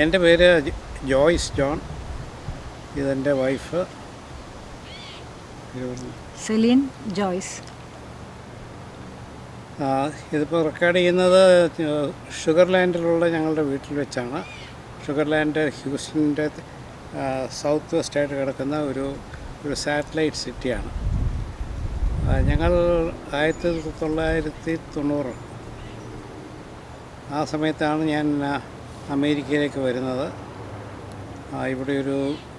എൻ്റെ പേര് ജോയ്സ് ജോൺ. ഇതെൻ്റെ വൈഫ് സെലീൻ ജോയ്സ്. ഇതിപ്പോൾ റെക്കോർഡ് ചെയ്യുന്നത് ഷുഗർലാൻഡിലുള്ള ഞങ്ങളുടെ വീട്ടിൽ വെച്ചാണ്. ഷുഗർലാൻഡ് ഹ്യൂസ്റ്റണിൻ്റെ സൗത്ത് വെസ്റ്റായിട്ട് കിടക്കുന്ന ഒരു സാറ്റലൈറ്റ് സിറ്റിയാണ്. ഞങ്ങൾ 1990 ആ സമയത്താണ് ഞാൻ അമേരിക്കയിലേക്ക് വരുന്നത്. ഇവിടെ ഒരു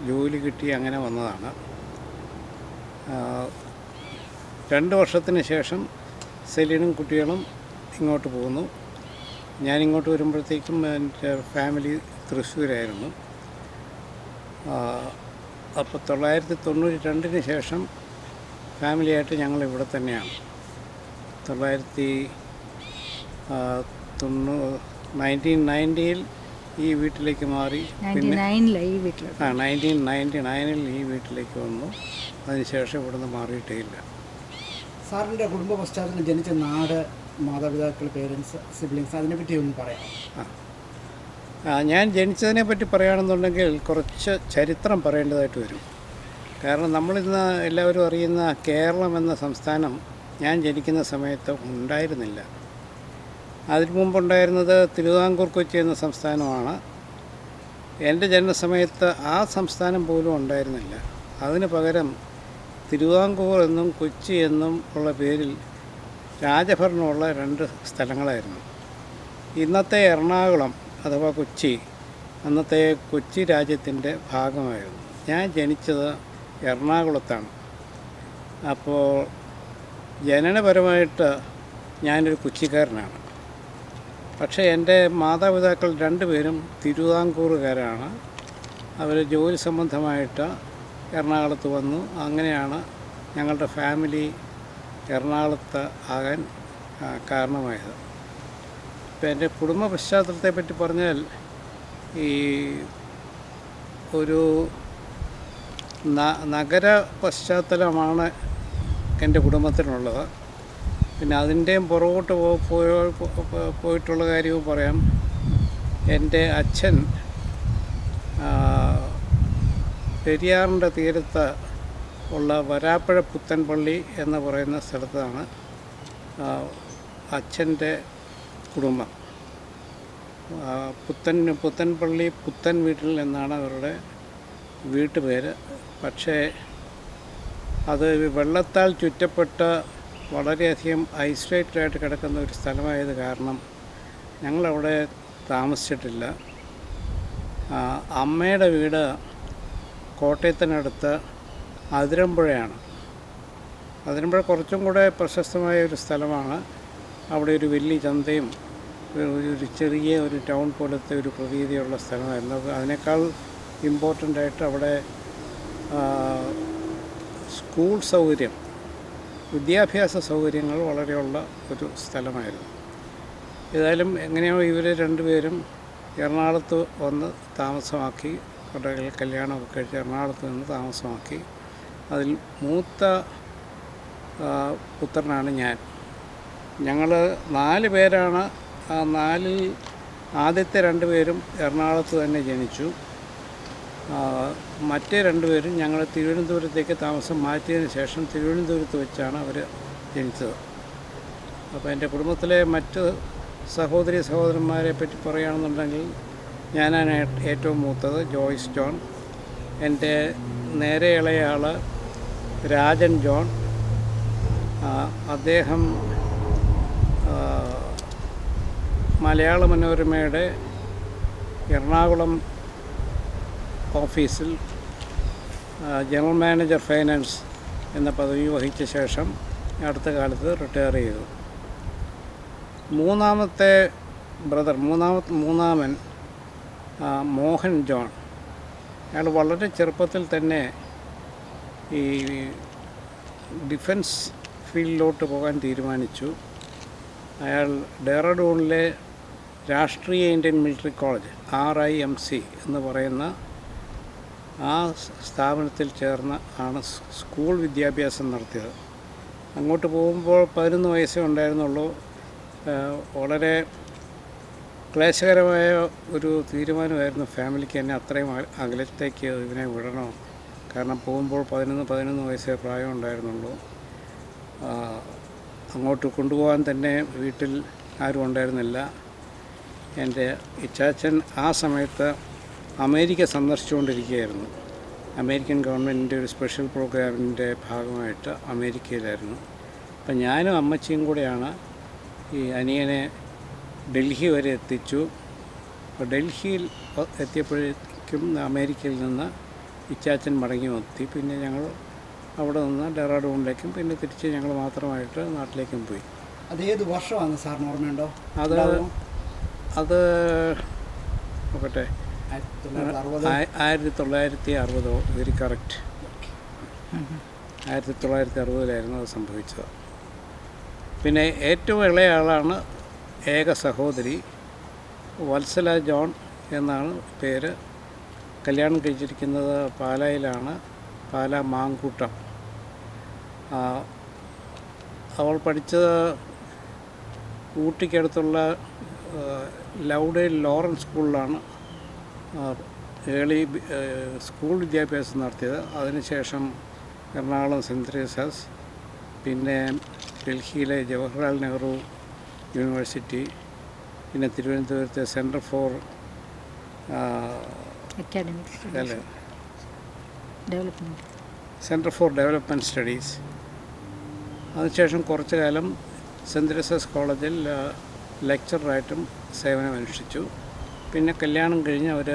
ജോലി കിട്ടി അങ്ങനെ വന്നതാണ്. 2 വർഷത്തിന് ശേഷം സെലീനും കുട്ടികളും ഇങ്ങോട്ട് പോന്നു. ഞാനിങ്ങോട്ട് വരുമ്പോഴത്തേക്കും എൻ്റെ ഫാമിലി തൃശ്ശൂരായിരുന്നു. അപ്പോൾ 1992 ശേഷം ഫാമിലിയായിട്ട് ഞങ്ങൾ ഇവിടെ തന്നെയാണ്. 1990 ഈ വീട്ടിലേക്ക് മാറി. പിന്നെ 1999 ഈ വീട്ടിലേക്ക് വന്നു. അതിനുശേഷം ഇവിടുന്ന് മാറിയിട്ടേ ഇല്ല. സാറിൻ്റെ കുടുംബ പശ്ചാത്തലം, ജനിച്ച നാട്, മാതാപിതാക്കൾ, പേരൻസ്, സിബ്ലിങ്സ്, അതിനെപ്പറ്റി ഒന്ന് പറയാം. ഞാൻ ജനിച്ചതിനെ പറ്റി പറയുകയാണെന്നുണ്ടെങ്കിൽ കുറച്ച് ചരിത്രം പറയേണ്ടതായിട്ട് വരും. കാരണം നമ്മളിന്ന് എല്ലാവരും അറിയുന്ന കേരളം എന്ന സംസ്ഥാനം ഞാൻ ജനിക്കുന്ന സമയത്ത് ഉണ്ടായിരുന്നില്ല. അതിനു മുമ്പുണ്ടായിരുന്നത് തിരുവിതാംകൂർ കൊച്ചി എന്ന സംസ്ഥാനമാണ്. എൻ്റെ ജനനസമയത്ത് ആ സംസ്ഥാനം പോലും ഉണ്ടായിരുന്നില്ല. അതിന് പകരം തിരുവിതാംകൂർ എന്നും കൊച്ചി എന്നും ഉള്ള പേരിൽ രാജഭരണമുള്ള 2 സ്ഥലങ്ങളായിരുന്നു. ഇന്നത്തെ എറണാകുളം അഥവാ കൊച്ചി അന്നത്തെ കൊച്ചി രാജ്യത്തിൻ്റെ ഭാഗമായിരുന്നു. ഞാൻ ജനിച്ചത് എറണാകുളത്താണ്. അപ്പോൾ ജനനപരമായിട്ട് ഞാനൊരു കൊച്ചിക്കാരനാണ്. പക്ഷേ എൻ്റെ മാതാപിതാക്കൾ 2 പേരും തിരുവിതാംകൂറുകാരാണ്. അവർ ജോലി സംബന്ധമായിട്ട് എറണാകുളത്ത് വന്നു. അങ്ങനെയാണ് ഞങ്ങളുടെ ഫാമിലി എറണാകുളത്ത് ആകാൻ കാരണമായത്. ഇപ്പം എൻ്റെ കുടുംബ പശ്ചാത്തലത്തെ പറ്റി പറഞ്ഞാൽ ഈ ഒരു നഗര പശ്ചാത്തലമാണ് എൻ്റെ കുടുംബത്തിനുള്ളത്. പിന്നെ അതിൻ്റെയും പുറകോട്ട് പോയിട്ടുള്ള കാര്യവും പറയാം. എൻ്റെ അച്ഛൻ പെരിയാറിൻ്റെ തീരത്ത് ഉള്ള വരാപ്പുഴ പുത്തൻപള്ളി എന്ന് പറയുന്ന സ്ഥലത്താണ് അച്ഛൻ്റെ കുടുംബം. പുത്തൻപള്ളി പുത്തൻ വീട്ടിൽ എന്നാണ് അവരുടെ വീട്ടുപേര്. പക്ഷേ അത് വെള്ളത്താൽ ചുറ്റപ്പെട്ട വളരെയധികം ഐസൊലേറ്റഡായിട്ട് കിടക്കുന്ന ഒരു സ്ഥലമായത് കാരണം ഞങ്ങളവിടെ താമസിച്ചിട്ടില്ല. അമ്മയുടെ വീട് കോട്ടയത്തിനടുത്ത് അതിരമ്പുഴയാണ്. അതിരമ്പുഴ കുറച്ചും കൂടെ പ്രശസ്തമായ ഒരു സ്ഥലമാണ്. അവിടെ ഒരു വലിയ ചന്തയും ഒരു ചെറിയ ഒരു ടൗൺ പോലത്തെ ഒരു പ്രതീതിയുള്ള സ്ഥലമായിരുന്നു. അതിനേക്കാൾ ഇമ്പോർട്ടൻ്റായിട്ട് അവിടെ സ്കൂൾ സൗകര്യം, വിദ്യാഭ്യാസ സൗകര്യങ്ങൾ വളരെയുള്ള ഒരു സ്ഥലമായിരുന്നു. ഏതായാലും എങ്ങനെയോ ഇവർ 2 പേരും എറണാകുളത്ത് വന്ന് താമസമാക്കി. അവരുടെ കല്യാണമൊക്കെ കഴിച്ച് എറണാകുളത്ത് നിന്ന് താമസമാക്കി. അതിൽ മൂത്ത പുത്രനാണ് ഞാൻ. ഞങ്ങൾ 4 പേരാണ്. ആ 4-ൽ ആദ്യത്തെ 2 പേരും എറണാകുളത്ത് തന്നെ ജനിച്ചു. മറ്റേ 2 പേരും ഞങ്ങൾ തിരുവനന്തപുരത്തേക്ക് താമസം മാറ്റിയതിന് ശേഷം തിരുവനന്തപുരത്ത് വെച്ചാണ് അവർ ജനിച്ചത്. അപ്പോൾ എൻ്റെ കുടുംബത്തിലെ മറ്റ് സഹോദരി സഹോദരന്മാരെ പറ്റി പറയുകയാണെന്നുണ്ടെങ്കിൽ ഞാനാണ് ഏറ്റവും മൂത്തത്, ജോയ്സ് ജോൺ. എൻ്റെ നേരെ ഇളയ ആൾ രാജൻ ജോൺ. അദ്ദേഹം മലയാള മനോരമയുടെ എറണാകുളം ഓഫീസിൽ ജനറൽ മാനേജർ ഫൈനാൻസ് എന്ന പദവി വഹിച്ച ശേഷം അടുത്ത കാലത്ത് റിട്ടയർ ചെയ്തു. മൂന്നാമത്തെ ബ്രദർ, മൂന്നാമൻ മോഹൻ ജോൺ. അയാൾ വളരെ ചെറുപ്പത്തിൽ തന്നെ ഈ ഡിഫൻസ് ഫീൽഡിലോട്ട് പോകാൻ തീരുമാനിച്ചു. അയാൾ ഡെറാഡൂണിലെ രാഷ്ട്രീയ ഇന്ത്യൻ മിലിറ്ററി കോളേജ് RIMC എന്ന് പറയുന്ന ആ സ്ഥാപനത്തിൽ ചേർന്ന് ആണ് സ്കൂൾ വിദ്യാഭ്യാസം നടത്തിയത്. അങ്ങോട്ട് പോകുമ്പോൾ 11 വയസ്സേ ഉണ്ടായിരുന്നുള്ളൂ. വളരെ ക്ലേശകരമായ ഒരു തീരുമാനമായിരുന്നു ഫാമിലിക്ക് എന്നെ അത്രയും അകലത്തേക്ക് ഇതിനെ വിടണോ. കാരണം പോകുമ്പോൾ 11 വയസ്സേ പ്രായം ഉണ്ടായിരുന്നുള്ളൂ. അങ്ങോട്ട് കൊണ്ടുപോകാൻ തന്നെ വീട്ടിൽ ആരും ഉണ്ടായിരുന്നില്ല. എൻ്റെ ഇച്ചാച്ചൻ ആ സമയത്ത് അമേരിക്ക സന്ദർശിച്ചുകൊണ്ടിരിക്കുകയായിരുന്നു. അമേരിക്കൻ ഗവൺമെൻറ്റിൻ്റെ ഒരു സ്പെഷ്യൽ പ്രോഗ്രാമിൻ്റെ ഭാഗമായിട്ട് അമേരിക്കയിലായിരുന്നു. അപ്പം ഞാനും അമ്മച്ചിയും കൂടെയാണ് ഈ അനിയനെ ഡൽഹി വരെ എത്തിച്ചു. അപ്പോൾ ഡൽഹിയിൽ എത്തിയപ്പോഴേക്കും അമേരിക്കയിൽ നിന്ന് ഇച്ചാച്ചൻ മടങ്ങി എത്തി. പിന്നെ ഞങ്ങൾ അവിടെ നിന്ന് ഡെറാഡൂണിലേക്കും പിന്നെ തിരിച്ച് ഞങ്ങൾ മാത്രമായിട്ട് നാട്ടിലേക്കും പോയി. അതേത് വർഷമാണ് സാറിന് ഓർമ്മയുണ്ടോ? അത് നോക്കട്ടെ, 1960. വെരി കറക്റ്റ്, 1960 അത് സംഭവിച്ചത്. പിന്നെ ഏറ്റവും ഇളയ ആളാണ് ഏക സഹോദരി വത്സല ജോൺ എന്നാണ് പേര്. കല്യാണം കഴിച്ചിരിക്കുന്നത് പാലായിലാണ്, പാലാ മാങ്കൂട്ടം. അവൾ പഠിച്ചത് ഊട്ടിക്കടുത്തുള്ള ലൗഡേൽ ലോറൻസ് സ്കൂളിലാണ് സ്കൂൾ വിദ്യാഭ്യാസം നടത്തിയത്. അതിനുശേഷം എറണാകുളം സെൻറ്റ് തെരേസാസ്, പിന്നെ ഡൽഹിയിലെ ജവഹർലാൽ നെഹ്റു യൂണിവേഴ്സിറ്റി, പിന്നെ തിരുവനന്തപുരത്തെ സെൻറ്റർ ഫോർ ഡെവലപ്മെൻറ്റ് സ്റ്റഡീസ്. അതിനുശേഷം കുറച്ചു കാലം സെൻറ്റ് തെരേസാസ് കോളേജിൽ ലെക്ചറായിട്ടും സേവനമനുഷ്ഠിച്ചു. പിന്നെ കല്യാണം കഴിഞ്ഞ് അവർ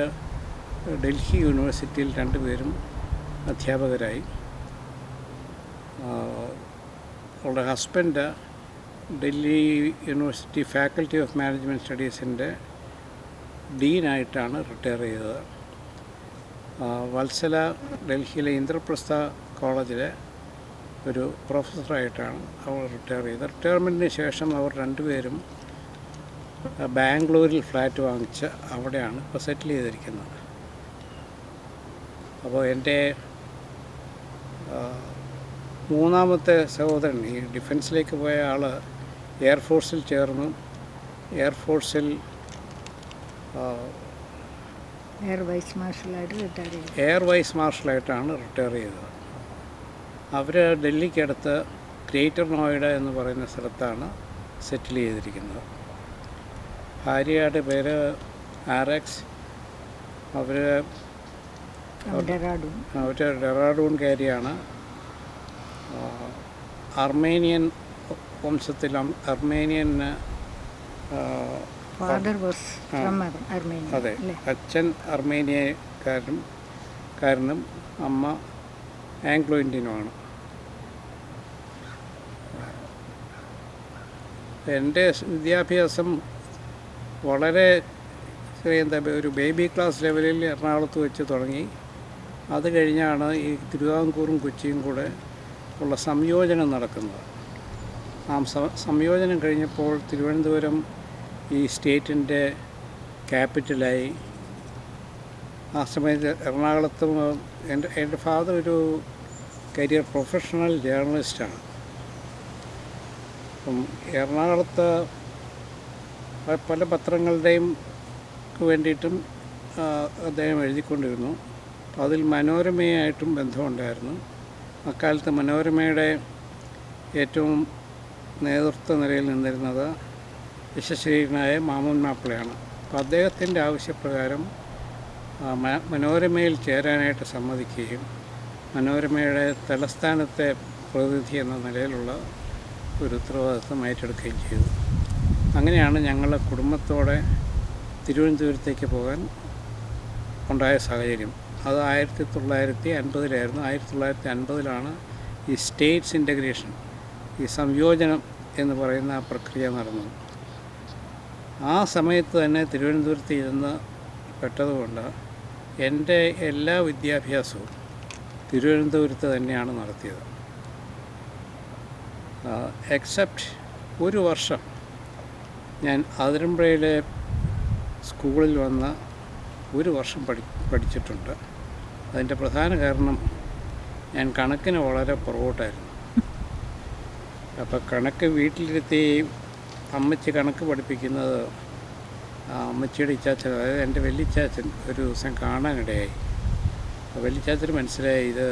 ഡൽഹി യൂണിവേഴ്സിറ്റിയിൽ രണ്ടുപേരും അധ്യാപകരായി. അവളുടെ husband Delhi university faculty of management സ്റ്റഡീസിൻ്റെ ഡീനായിട്ടാണ് റിട്ടയർ ചെയ്തത്. വത്സല ഡൽഹിയിലെ ഇന്ദ്രപ്രസ്ഥ കോളേജിലെ ഒരു പ്രൊഫസറായിട്ടാണ് അവൾ റിട്ടയർ ചെയ്തത്. റിട്ടയർമെൻറ്റിന് ശേഷം അവർ രണ്ടുപേരും ബാംഗ്ലൂരിൽ ഫ്ലാറ്റ് വാങ്ങിച്ച് അവിടെയാണ് ഇപ്പോൾ സെറ്റിൽ ചെയ്തിരിക്കുന്നത്. അപ്പോൾ എൻ്റെ മൂന്നാമത്തെ സഹോദരൻ ഈ ഡിഫൻസിലേക്ക് പോയ ആൾ എയർഫോഴ്സിൽ ചേർന്നു. എയർഫോഴ്സിൽ എയർ വൈസ് മാർഷലായിട്ടാണ് റിട്ടയർ ചെയ്തത്. അവർ ഡൽഹിക്കടുത്ത് ഗ്രേറ്റർ നോയിഡ എന്ന് പറയുന്ന സ്ഥലത്താണ് സെറ്റിൽ ചെയ്തിരിക്കുന്നത്. ഭാര്യയുടെ പേര് ആർഎക്സ്. അവർ ഡെറാഡൂൺകാരിയാണ്. അർമേനിയൻ വംശത്തിൽ അർമേനിയൻ അതെ, അച്ഛൻ അർമേനിയക്കാരനും അമ്മ ആംഗ്ലോ ഇന്ത്യനുമാണ്. എൻ്റെ വിദ്യാഭ്യാസം വളരെ ഒരു ബേബി ക്ലാസ് ലെവലിൽ എറണാകുളത്ത് വെച്ച് തുടങ്ങി. അത് കഴിഞ്ഞാണ് ഈ തിരുവിതാംകൂറും കൊച്ചിയും കൂടെ ഉള്ള സംയോജനം നടക്കുന്നത്. ആ സംയോജനം കഴിഞ്ഞപ്പോൾ തിരുവനന്തപുരം ഈ സ്റ്റേറ്റിൻ്റെ ക്യാപിറ്റലായി. ആ സമയത്ത് എറണാകുളത്ത് എൻ്റെ ഫാദർ ഒരു കരിയർ പ്രൊഫഷണൽ ജേർണലിസ്റ്റാണ്. അപ്പം എറണാകുളത്ത് പല പത്രങ്ങളുടെയും വേണ്ടിയിട്ടും അദ്ദേഹം എഴുതിക്കൊണ്ടിരുന്നു. അതിൽ മനോരമയായിട്ടും ബന്ധമുണ്ടായിരുന്നു. അക്കാലത്ത് മനോരമയുടെ ഏറ്റവും നേതൃത്വ നിലയിൽ നിന്നിരുന്നത് യശസ്വീനായ മാമൻ മാപ്പിളയാണ്. അപ്പോൾ അദ്ദേഹത്തിൻ്റെ ആവശ്യപ്രകാരം മനോരമയിൽ ചേരാനായിട്ട് സമ്മതിക്കുകയും മനോരമയുടെ തലസ്ഥാനത്തെ പ്രതിനിധി എന്ന നിലയിലുള്ള ഒരു ഉത്തരവാദിത്വം ഏറ്റെടുക്കുകയും ചെയ്തു. അങ്ങനെയാണ് ഞങ്ങളുടെ കുടുംബത്തോടെ തിരുവനന്തപുരത്തേക്ക് പോകാൻ ഉണ്ടായ സാഹചര്യം. അത് 1950 1950 ഈ സ്റ്റേറ്റ്സ് ഇൻ്റഗ്രേഷൻ, ഈ സംയോജനം എന്ന് പറയുന്ന ആ പ്രക്രിയ നടന്നത്. ആ സമയത്ത് തന്നെ തിരുവനന്തപുരത്ത് ഇരുന്ന് പെട്ടതുകൊണ്ട് എൻ്റെ എല്ലാ വിദ്യാഭ്യാസവും തിരുവനന്തപുരത്ത് തന്നെയാണ് നടത്തിയത്. എക്സെപ്റ്റ് ഒരു വർഷം ഞാൻ അതിരമ്പുഴയിലെ സ്കൂളിൽ വന്ന് ഒരു വർഷം പഠിച്ചിട്ടുണ്ട്. അതിൻ്റെ പ്രധാന കാരണം ഞാൻ കണക്കിന് വളരെ പുറകോട്ടായിരുന്നു. അപ്പോൾ കണക്ക് വീട്ടിലിരുത്തി അമ്മച്ചി കണക്ക് പഠിപ്പിക്കുന്നത് അമ്മച്ചിയുടെ ഇച്ചാച്ചൻ, അതായത് എൻ്റെ വല്യച്ചാച്ചൻ ഒരു ദിവസം കാണാനിടയായി. വല്യച്ചാച്ചന് മനസ്സിലായി ഇത്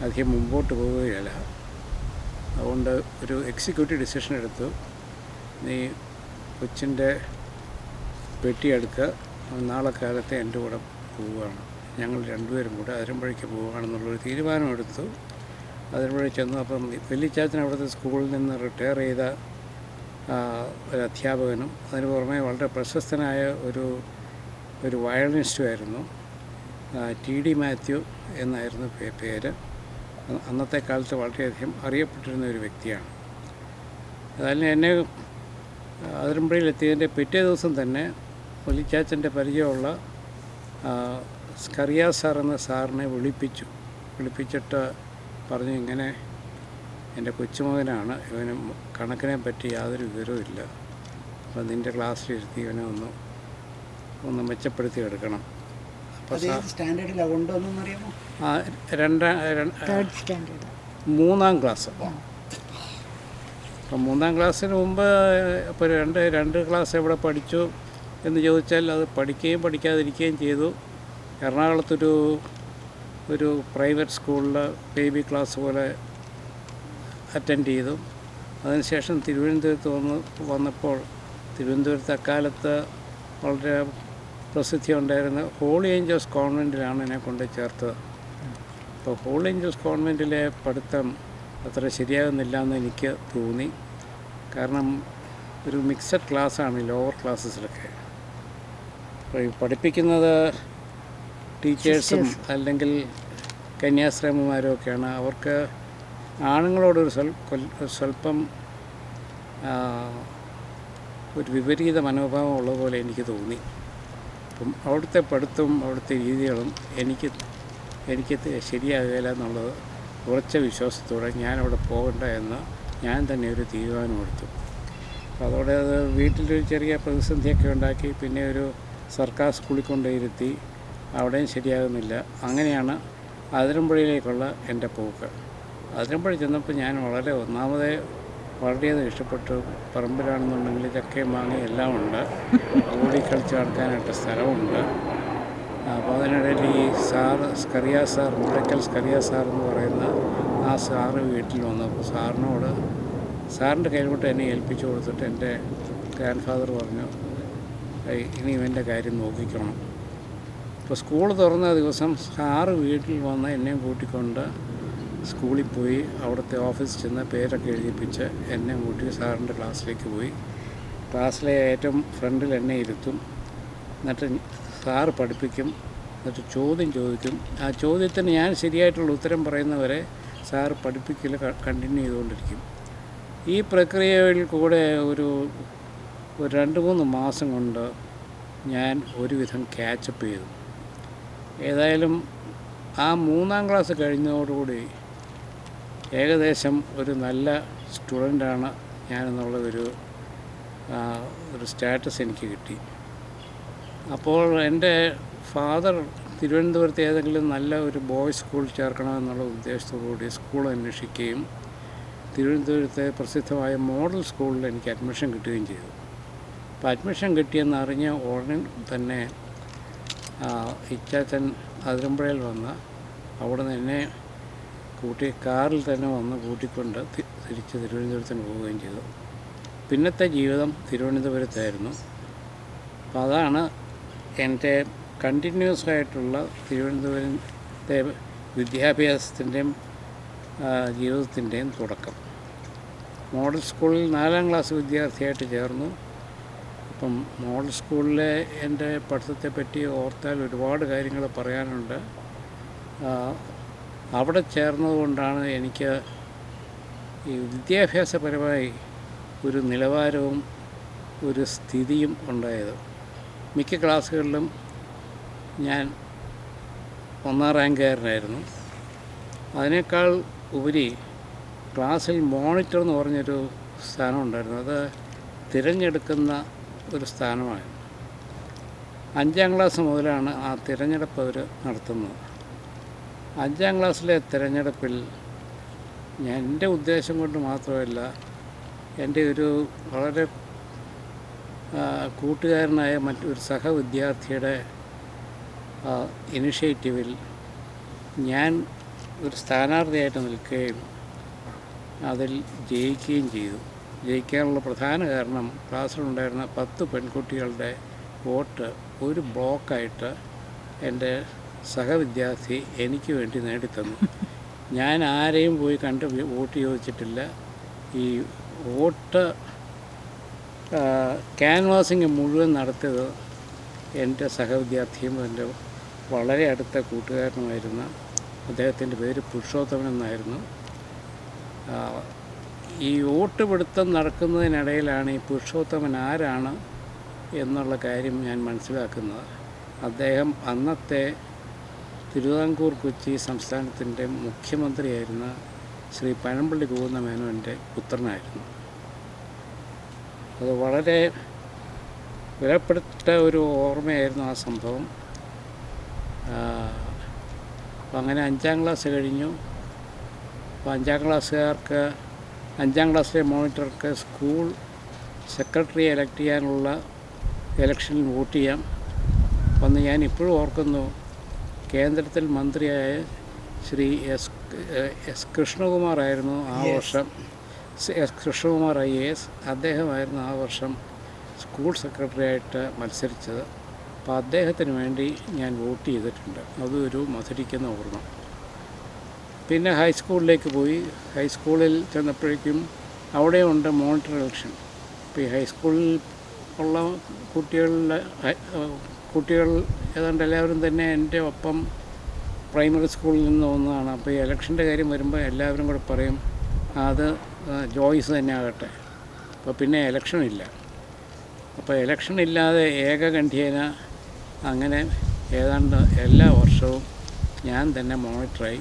അധികം മുമ്പോട്ട് പോവുകയില്ല. അതുകൊണ്ട് ഒരു എക്സിക്യൂട്ടീവ് ഡിസിഷൻ എടുത്തു, നീ കൊച്ചിൻ്റെ പെട്ടിയെടുക്കുക, നാളെ കാലത്ത് എൻ്റെ കൂടെ പോവുകയാണ്, ഞങ്ങൾ രണ്ടുപേരും കൂടെ അതിരമ്പുഴയ്ക്ക് പോവുകയാണെന്നുള്ളൊരു തീരുമാനമെടുത്തു. അതിരമ്പുഴ ചെന്നു. അപ്പം വല്യച്ചാച്ചൻ അവിടുത്തെ സ്കൂളിൽ നിന്ന് റിട്ടയർ ചെയ്ത ഒരു അധ്യാപകനും അതിന് പുറമെ വളരെ പ്രശസ്തനായ ഒരു വയലിനിസ്റ്റുമായിരുന്നു. ടി.ഡി. മാത്യു എന്നായിരുന്നു പേര്. അന്നത്തെ കാലത്ത് വളരെയധികം അറിയപ്പെട്ടിരുന്ന ഒരു വ്യക്തിയാണ്. അതിന് എന്നെ അതിരമ്പുഴയിലെത്തിയതിൻ്റെ പിറ്റേ ദിവസം തന്നെ വല്യച്ചാച്ചൻ്റെ പരിചയമുള്ള സ്കറിയ സാർ എന്ന സാറിനെ വിളിപ്പിച്ചിട്ട് പറഞ്ഞു, ഇങ്ങനെ എൻ്റെ കൊച്ചുമകനാണ്, ഇവന് കണക്കിനെ പറ്റി യാതൊരു വിവരവും ഇല്ല, അപ്പം നിൻ്റെ ക്ലാസ്സിലിരുത്തി ഇവനെ ഒന്ന് മെച്ചപ്പെടുത്തി എടുക്കണം. അപ്പോൾ സ്റ്റാൻഡേർഡിലാണ് കൊണ്ടുവന്നറിയാമോ? മൂന്നാം ക്ലാസ്. അപ്പം മൂന്നാം ക്ലാസ്സിന് മുമ്പ് ഇപ്പോൾ രണ്ട് ക്ലാസ് എവിടെ പഠിച്ചു എന്ന് ചോദിച്ചാൽ അത് പഠിക്കുകയും പഠിക്കാതിരിക്കുകയും ചെയ്തു. എറണാകുളത്തൊരു പ്രൈവറ്റ് സ്കൂളിൽ ബേബി ക്ലാസ് പോലെ അറ്റൻഡ് ചെയ്തു. അതിനുശേഷം തിരുവനന്തപുരത്ത് വന്നപ്പോൾ തിരുവനന്തപുരത്ത് അക്കാലത്ത് വളരെ പ്രസിദ്ധി ഉണ്ടായിരുന്ന ഹോളി ഏഞ്ചൽസ് കോൺവെൻറ്റിലാണ് എന്നെ കൊണ്ട് ചേർത്തത്. അപ്പോൾ ഹോളി ഏഞ്ചൽസ് കോൺവെൻറ്റിലെ പഠിത്തം അത്ര ശരിയാകുന്നില്ല എന്ന് എനിക്ക് തോന്നി. കാരണം ഒരു മിക്സഡ് ക്ലാസ്സാണ് ലോവർ ക്ലാസ്സസിലൊക്കെ. അപ്പോൾ ഈ പഠിപ്പിക്കുന്നത് ടീച്ചേഴ്സും അല്ലെങ്കിൽ കന്യാസ്ത്രീമാരും ഒക്കെയാണ്. അവർക്ക് ആണുങ്ങളോടൊരു സ്വല്പം ഒരു വിപരീത മനോഭാവം ഉള്ളതുപോലെ എനിക്ക് തോന്നി. അപ്പം അവിടുത്തെ പഠിത്തവും അവിടുത്തെ രീതികളും എനിക്ക് ശരിയാകില്ല എന്നുള്ളത് ഉറച്ച വിശ്വാസത്തോടെ ഞാനവിടെ പോകണ്ട എന്ന് ഞാൻ തന്നെ ഒരു തീരുമാനമെടുത്തു. അപ്പോൾ അതോടെ അത് വീട്ടിലൊരു ചെറിയ പ്രതിസന്ധിയൊക്കെ ഉണ്ടാക്കി. പിന്നെ ഒരു സർക്കാർ സ്കൂളിൽ കൊണ്ടിരുത്തി, അവിടെയും ശരിയാകുന്നില്ല. അങ്ങനെയാണ് അതിരമ്പുഴയിലേക്കുള്ള എൻ്റെ പോക്ക്. അതിരമ്പുഴ ചെന്നപ്പോൾ ഞാൻ വളരെയധികം ഇഷ്ടപ്പെട്ടു. പറമ്പിലാണെന്നുണ്ടെങ്കിൽ ചക്കയും മാങ്ങയും എല്ലാം ഉണ്ട്, ഓടിക്കളിച്ച് നടക്കാനായിട്ട് സ്ഥലമുണ്ട്. അപ്പോൾ അതിനിടയിൽ ഈ സ്കറിയ സാർ, മുണ്ടക്കൽ സ്കറിയ സാർ എന്ന് പറയുന്ന ആ സാറ് വീട്ടിൽ വന്നപ്പോൾ സാറിൻ്റെ കയ്യിലോട്ട് എന്നെ ഏൽപ്പിച്ചു കൊടുത്തിട്ട് എൻ്റെ ഗ്രാൻഡ് ഫാദർ പറഞ്ഞു, ഇനി ഇവൻ്റെ കാര്യം നോക്കിക്കണം. ഇപ്പോൾ സ്കൂൾ തുറന്ന ദിവസം സാറ് വീട്ടിൽ വന്ന് എന്നെയും കൂട്ടിക്കൊണ്ട് സ്കൂളിൽ പോയി അവിടുത്തെ ഓഫീസിൽ ചെന്ന് പേരൊക്കെ എഴുതിപ്പിച്ച് എന്നെ കൂട്ടി സാറിൻ്റെ ക്ലാസ്സിലേക്ക് പോയി. ക്ലാസ്സിലെ ഏറ്റവും ഫ്രണ്ടിൽ എന്നെ ഇരുത്തും. എന്നിട്ട് സാറ് പഠിപ്പിക്കും. എന്നിട്ട് ചോദ്യം ചോദിക്കും. ആ ചോദ്യത്തിന് ഞാൻ ശരിയായിട്ടുള്ള ഉത്തരം പറയുന്നവരെ സാറ് പഠിപ്പിക്കൽ കണ്ടിന്യൂ ചെയ്തുകൊണ്ടിരിക്കും. ഈ പ്രക്രിയയിൽ കൂടെ ഒരു 2-3 മാസം കൊണ്ട് ഞാൻ ഒരുവിധം ക്യാച്ചപ്പ് ചെയ്തു. ഏതായാലും ആ 3-ാം ക്ലാസ് കഴിഞ്ഞതോടുകൂടി ഏകദേശം ഒരു നല്ല സ്റ്റുഡൻ്റാണ് ഞാനെന്നുള്ള ഒരു സ്റ്റാറ്റസ് എനിക്ക് കിട്ടി. അപ്പോൾ എൻ്റെ ഫാദർ തിരുവനന്തപുരത്ത് ഏതെങ്കിലും നല്ല ഒരു ബോയ്സ് സ്കൂൾ ചേർക്കണമെന്നുള്ള ഉദ്ദേശത്തോടുകൂടി സ്കൂൾ അന്വേഷിക്കുകയും തിരുവനന്തപുരത്തെ പ്രസിദ്ധമായ മോഡൽ സ്കൂളിൽ എനിക്ക് അഡ്മിഷൻ കിട്ടുകയും ചെയ്തു. അപ്പോൾ അഡ്മിഷൻ കിട്ടിയെന്നറിഞ്ഞ ഉടനെ തന്നെ ഇച്ചാച്ചൻ അതിരമ്പുഴയിൽ വന്ന് അവിടെ നിന്ന് എന്നെ കാറിൽ തന്നെ വന്ന് കൂട്ടിക്കൊണ്ട് തിരിച്ച് തിരുവനന്തപുരത്തിന് പോവുകയും ചെയ്തു. പിന്നത്തെ ജീവിതം തിരുവനന്തപുരത്തായിരുന്നു. അപ്പോൾ അതാണ് എൻ്റെ കണ്ടിന്യൂസ് ആയിട്ടുള്ള തിരുവനന്തപുരത്തെ വിദ്യാഭ്യാസത്തിൻ്റെയും ജീവിതത്തിൻ്റെയും തുടക്കം. മോഡൽ സ്കൂളിൽ 4-ാം ക്ലാസ് വിദ്യാർത്ഥിയായിട്ട് ചേർന്നു. അപ്പം മോഡൽ സ്കൂളിലെ എൻ്റെ പഠിത്തത്തെപ്പറ്റി ഓർത്താൽ ഒരുപാട് കാര്യങ്ങൾ പറയാനുണ്ട്. അവിടെ ചേർന്നതുകൊണ്ടാണ് എനിക്ക് ഈ വിദ്യാഭ്യാസപരമായി ഒരു നിലവാരവും ഒരു സ്ഥിതിയും ഉണ്ടായത്. മിക്ക ക്ലാസ്സുകളിലും ഞാൻ 1-ാം റാങ്കുകാരനായിരുന്നു. അതിനേക്കാൾ ഉപരി ക്ലാസ്സിൽ മോണിറ്റർ എന്ന് പറഞ്ഞൊരു സ്ഥാനം ഉണ്ടായിരുന്നു. അത് തിരഞ്ഞെടുക്കുന്ന ഒരു സ്ഥാനമായിരുന്നു. 5-ാം ക്ലാസ് മുതലാണ് ആ തിരഞ്ഞെടുപ്പ് അവർ നടത്തുന്നത്. 5-ാം ക്ലാസ്സിലെ തിരഞ്ഞെടുപ്പിൽ എൻ്റെ ഉദ്ദേശം കൊണ്ട് മാത്രമല്ല, എൻ്റെ ഒരു വളരെ കൂട്ടുകാരനായ മറ്റൊരു സഹവിദ്യാർത്ഥിയുടെ ഇനിഷ്യേറ്റീവിൽ ഞാൻ ഒരു സ്ഥാനാർത്ഥിയായിട്ട് നിൽക്കുകയും അതിൽ ജയിക്കുകയും ചെയ്തു. ജയിക്കാനുള്ള പ്രധാന കാരണം ക്ലാസ്സിലുണ്ടായിരുന്ന 10 പെൺകുട്ടികളുടെ വോട്ട് ഒരു ബ്ലോക്കായിട്ട് എൻ്റെ സഹവിദ്യാർത്ഥി എനിക്ക് വേണ്ടി നേടിത്തന്നു. ഞാൻ ആരെയും പോയി കണ്ട് വോട്ട് ചോദിച്ചിട്ടില്ല. ഈ വോട്ട് ക്യാൻവാസിങ് മുഴുവൻ നടത്തിയത് എൻ്റെ സഹവിദ്യാർത്ഥിയും എൻ്റെ വളരെ അടുത്ത കൂട്ടുകാരനുമായിരുന്ന അദ്ദേഹത്തിൻ്റെ പേര് പുരുഷോത്തമൻ എന്നായിരുന്നു. ഈ വോട്ട് പിടുത്തം നടക്കുന്നതിനിടയിലാണ് ഈ പുരുഷോത്തമൻ ആരാണ് എന്നുള്ള കാര്യം ഞാൻ മനസ്സിലാക്കുന്നത്. അദ്ദേഹം അന്നത്തെ തിരുവിതാംകൂർ കൊച്ചി സംസ്ഥാനത്തിൻ്റെ മുഖ്യമന്ത്രിയായിരുന്ന ശ്രീ പനമ്പള്ളി മേനോൻ്റെ പുത്രനായിരുന്നു. അത് വളരെ വിലപ്പെട്ട ഒരു ഓർമ്മയായിരുന്നു ആ സംഭവം. അപ്പം അങ്ങനെ 5ാം ക്ലാസ് കഴിഞ്ഞു. അപ്പോൾ 5ാം ക്ലാസ്സുകാർക്ക് 5ാം ക്ലാസ്സിലെ മോണിറ്റർക്ക് സ്കൂൾ സെക്രട്ടറിയെ എലക്ട് ചെയ്യാനുള്ള ഇലക്ഷനിൽ വോട്ട് ചെയ്യാം. അന്ന് ഞാൻ ഇപ്പോഴും ഓർക്കുന്നു, കേന്ദ്രത്തിൽ മന്ത്രിയായ ശ്രീ എസ് കൃഷ്ണകുമാറായിരുന്നു ആ വർഷം. എസ് കൃഷ്ണകുമാർ IAS അദ്ദേഹമായിരുന്നു ആ വർഷം സ്കൂൾ സെക്രട്ടറിയായിട്ട് മത്സരിച്ചത്. അപ്പോൾ അദ്ദേഹത്തിന് വേണ്ടി ഞാൻ വോട്ട് ചെയ്തിട്ടുണ്ട്. അതൊരു മധുരിക്കുന്ന ഓർമ്മ. പിന്നെ ഹൈസ്കൂളിലേക്ക് പോയി. ഹൈസ്കൂളിൽ ചെന്നപ്പോഴേക്കും അവിടെയുണ്ട് മോണിറ്റർ ഇലക്ഷൻ. അപ്പോൾ ഈ ഹൈസ്കൂളിൽ ഉള്ള കുട്ടികൾ ഏതാണ്ട് എല്ലാവരും തന്നെ എൻ്റെ ഒപ്പം പ്രൈമറി സ്കൂളിൽ നിന്ന് ഒന്നാണ്. അപ്പോൾ ഈ ഇലക്ഷൻ്റെ കാര്യം വരുമ്പോൾ എല്ലാവരും കൂടെ പറയും അത് ജോയ്സ് തന്നെ ആകട്ടെ. അപ്പോൾ പിന്നെ ഇലക്ഷനില്ല. അപ്പോൾ ഇലക്ഷൻ ഇല്ലാതെ ഏകകണ്ഠ്യേന അങ്ങനെ ഏതാണ്ട് എല്ലാ വർഷവും ഞാൻ തന്നെ മോണിറ്ററായി.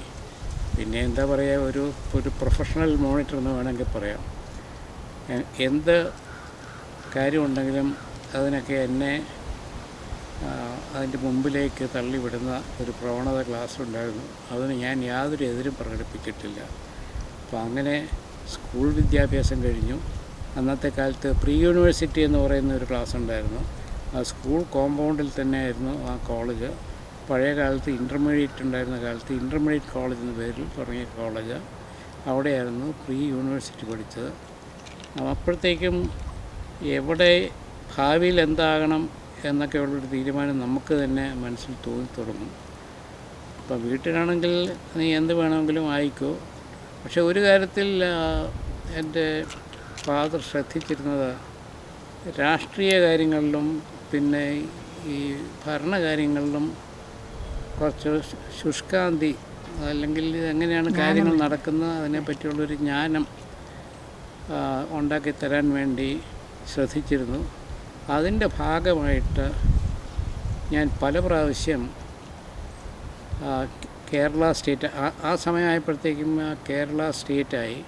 പിന്നെ എന്താ പറയുക, ഒരു പ്രൊഫഷണൽ മോണിറ്റർ എന്ന് വേണമെങ്കിൽ പറയാം. എന്ത് കാര്യമുണ്ടെങ്കിലും അതിനൊക്കെ എന്നെ അതിൻ്റെ മുമ്പിലേക്ക് തള്ളിവിടുന്ന ഒരു പ്രവണത ക്ലാസ്സിലുണ്ടായിരുന്നു. അതിന് ഞാൻ യാതൊരു എതിരും പ്രകടിപ്പിച്ചിട്ടില്ല. അപ്പോൾ അങ്ങനെ സ്കൂൾ വിദ്യാഭ്യാസം കഴിഞ്ഞു. അന്നത്തെ കാലത്ത് പ്രീ യൂണിവേഴ്സിറ്റി എന്ന് പറയുന്ന ഒരു ക്ലാസ് ഉണ്ടായിരുന്നു. ആ സ്കൂൾ കോമ്പൗണ്ടിൽ തന്നെയായിരുന്നു ആ കോളേജ്. പഴയ കാലത്ത് ഇൻ്റർമീഡിയറ്റ് ഉണ്ടായിരുന്ന കാലത്ത് ഇൻ്റർമീഡിയറ്റ് കോളേജ് എന്ന പേരിൽ തുടങ്ങിയ കോളേജ്. അവിടെയായിരുന്നു പ്രീ യൂണിവേഴ്സിറ്റി പഠിച്ചത്. അപ്പോഴത്തേക്കും എവിടെ ഭാവിയിൽ എന്താകണം എന്നൊക്കെയുള്ളൊരു തീരുമാനം നമുക്ക് തന്നെ മനസ്സിൽ തോന്നി തുടങ്ങും. ഇപ്പം വീട്ടിലാണെങ്കിൽ നീ എന്ത് വേണമെങ്കിലും ആയിക്കോ. പക്ഷെ ഒരു കാര്യത്തിൽ എൻ്റെ ഫാദർ ശ്രദ്ധിച്ചിരുന്നത് രാഷ്ട്രീയ കാര്യങ്ങളിലും പിന്നെ ഈ ഭരണകാര്യങ്ങളിലും കുറച്ച് ശുഷ്കാന്തി, അല്ലെങ്കിൽ എങ്ങനെയാണ് കാര്യങ്ങൾ നടക്കുന്നത് അതിനെപ്പറ്റിയുള്ളൊരു ജ്ഞാനം ഉണ്ടാക്കി തരാൻ വേണ്ടി ശ്രദ്ധിച്ചിരുന്നു. അതിൻ്റെ ഭാഗമായിട്ട് ഞാൻ പല പ്രാവശ്യം കേരള സ്റ്റേറ്റ് ആ സമയമായപ്പോഴത്തേക്കും കേരള സ്റ്റേറ്റായി.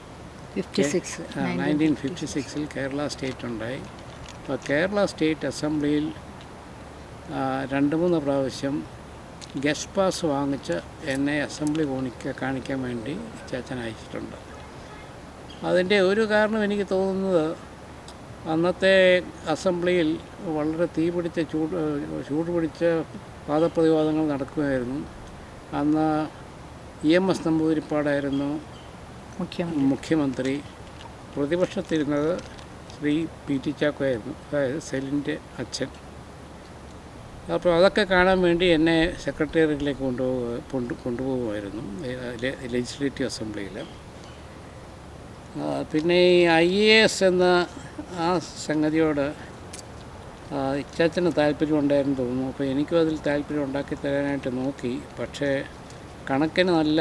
1956 കേരള സ്റ്റേറ്റ് ഉണ്ടായി. അപ്പോൾ കേരള സ്റ്റേറ്റ് അസംബ്ലിയിൽ 2-3 പ്രാവശ്യം ഗസ്റ്റ് പാസ് വാങ്ങിച്ച് എന്നെ അസംബ്ലി കാണിക്കാൻ വേണ്ടി ചാച്ചൻ അയച്ചിട്ടുണ്ട്. അതിൻ്റെ ഒരു കാരണം എനിക്ക് തോന്നുന്നത്, അന്നത്തെ അസംബ്ലിയിൽ വളരെ ചൂട് പിടിച്ച വാദപ്രതിവാദങ്ങൾ നടക്കുകയായിരുന്നു. അന്ന് EMS നമ്പൂതിരിപ്പാടായിരുന്നു മുഖ്യമന്ത്രി. പ്രതിപക്ഷത്തിരുന്നത് ശ്രീ PT ചാക്കോയായിരുന്നു, അതായത് സെലിൻ്റെ അച്ഛൻ. അപ്പോൾ അതൊക്കെ കാണാൻ വേണ്ടി എന്നെ സെക്രട്ടേറിയറ്റിലേക്ക് കൊണ്ടുപോകുമായിരുന്നു ലെജിസ്ലേറ്റീവ് അസംബ്ലിയിൽ. പിന്നെ ഈ IAS എന്ന ആ സംഗതിയോട് ഇച്ചാച്ചന് താല്പര്യമുണ്ടായിരുന്നു തോന്നുന്നു. അപ്പോൾ എനിക്കും അതിൽ താല്പര്യം ഉണ്ടാക്കി തരാനായിട്ട് നോക്കി. പക്ഷേ കണക്കിന് നല്ല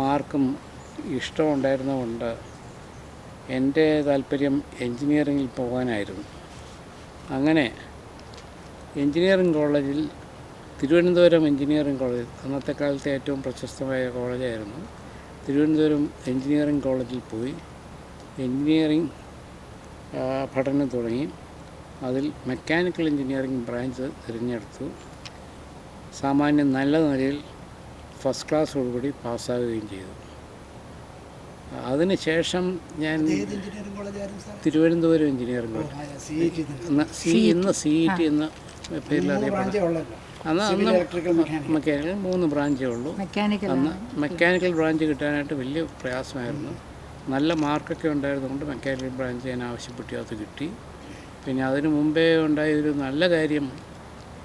മാർക്കും ഇഷ്ടമുണ്ടായിരുന്നതുകൊണ്ട് എൻ്റെ താല്പര്യം എൻജിനീയറിങ്ങിൽ പോകാനായിരുന്നു. അങ്ങനെ എൻജിനീയറിംഗ് കോളേജിൽ, തിരുവനന്തപുരം എൻജിനീയറിംഗ് കോളേജ് അന്നത്തെ കാലത്തെ ഏറ്റവും പ്രശസ്തമായ കോളേജായിരുന്നു. തിരുവനന്തപുരം എൻജിനീയറിംഗ് കോളേജിൽ പോയി എൻജിനീയറിംഗ് പഠനം തുടങ്ങി. അതിൽ മെക്കാനിക്കൽ എൻജിനീയറിംഗ് ബ്രാഞ്ച് തിരഞ്ഞെടുത്തു. സാമാന്യം നല്ല നിലയിൽ ഫസ്റ്റ് ക്ലാസ്സോടുകൂടി പാസ്സാകുകയും ചെയ്തു. അതിന് ശേഷം ഞാൻ ഏത് എഞ്ചിനീയറിംഗ് കോളേജായിരുന്നു സാർ? തിരുവനന്തപുരം എഞ്ചിനീയറിംഗ് കോളേജ്, ഇന്ന് CET എന്ന പേരിൽ അറിയപ്പെടുന്നത്. ബ്രാഞ്ചേ ഉള്ളല്ലോ. അന്ന് സിവിൽ, ഇലക്ട്രിക്കൽ, മെക്കാനിക്കൽ. മെക്കാനിക്കൽ 3 ബ്രാഞ്ചേ ഉള്ളൂ. മെക്കാനിക്കൽ അന്ന് മെക്കാനിക്കൽ ബ്രാഞ്ച് കിട്ടാനായിട്ട് വലിയ പ്രയാസമായിരുന്നു. നല്ല മാർക്കൊക്കെ ഉണ്ടായിരുന്നുകൊണ്ട് മെക്കാനിക്കൽ ബ്രാഞ്ച് ഞാൻ ആവശ്യപ്പെട്ടു, അത് കിട്ടി. പിന്നെ അതിനു മുമ്പേ ഉണ്ടായ ഒരു നല്ല കാര്യം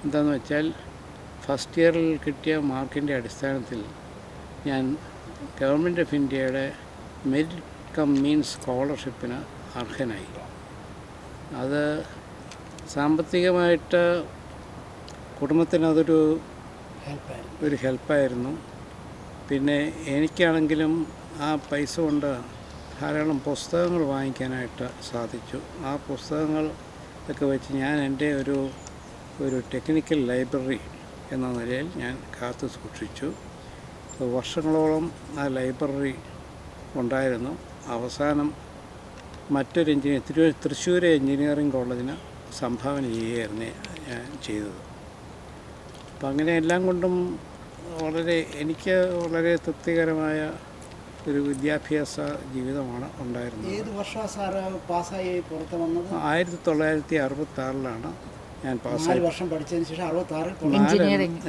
എന്താണെന്ന് വെച്ചാൽ ഫസ്റ്റ് ഇയറിൽ കിട്ടിയ മാർക്കിൻ്റെ അടിസ്ഥാനത്തിൽ ഞാൻ ഗവൺമെൻറ് ഓഫ് ഇന്ത്യയുടെ മെരിറ്റ് കം മീൻസ് സ്കോളർഷിപ്പിന് അർഹനായി. അത് സാമ്പത്തികമായിട്ട് കുടുംബത്തിനതൊരു ഹെൽപ്പായിരുന്നു. പിന്നെ എനിക്കാണെങ്കിലും ആ പൈസ കൊണ്ട് ധാരാളം പുസ്തകങ്ങൾ വാങ്ങിക്കാനായിട്ട് സാധിച്ചു. ആ പുസ്തകങ്ങൾ ഒക്കെ വെച്ച് ഞാൻ എൻ്റെ ഒരു ടെക്നിക്കൽ ലൈബ്രറി എന്ന നിലയിൽ ഞാൻ കാത്തു സൂക്ഷിച്ചു. വർഷങ്ങളോളം ആ ലൈബ്രറി ഉണ്ടായിരുന്നു. അവസാനം മറ്റൊരു തൃശ്ശൂർ എഞ്ചിനീയറിംഗ് കോളേജിന് സംഭാവന ചെയ്യുകയായിരുന്നു ഞാൻ ചെയ്തത്. അപ്പം അങ്ങനെ എല്ലാം കൊണ്ടും എനിക്ക് വളരെ തൃപ്തികരമായ ഒരു വിദ്യാഭ്യാസ ജീവിതമാണ് ഉണ്ടായിരുന്നത്. ഏത് വർഷമാണ് സാറ് പാസ്സായി പുറത്ത് വന്നത്? 1966 ഞാൻ പാസ്സായി. 4 വർഷം പഠിച്ചതിന് ശേഷം 66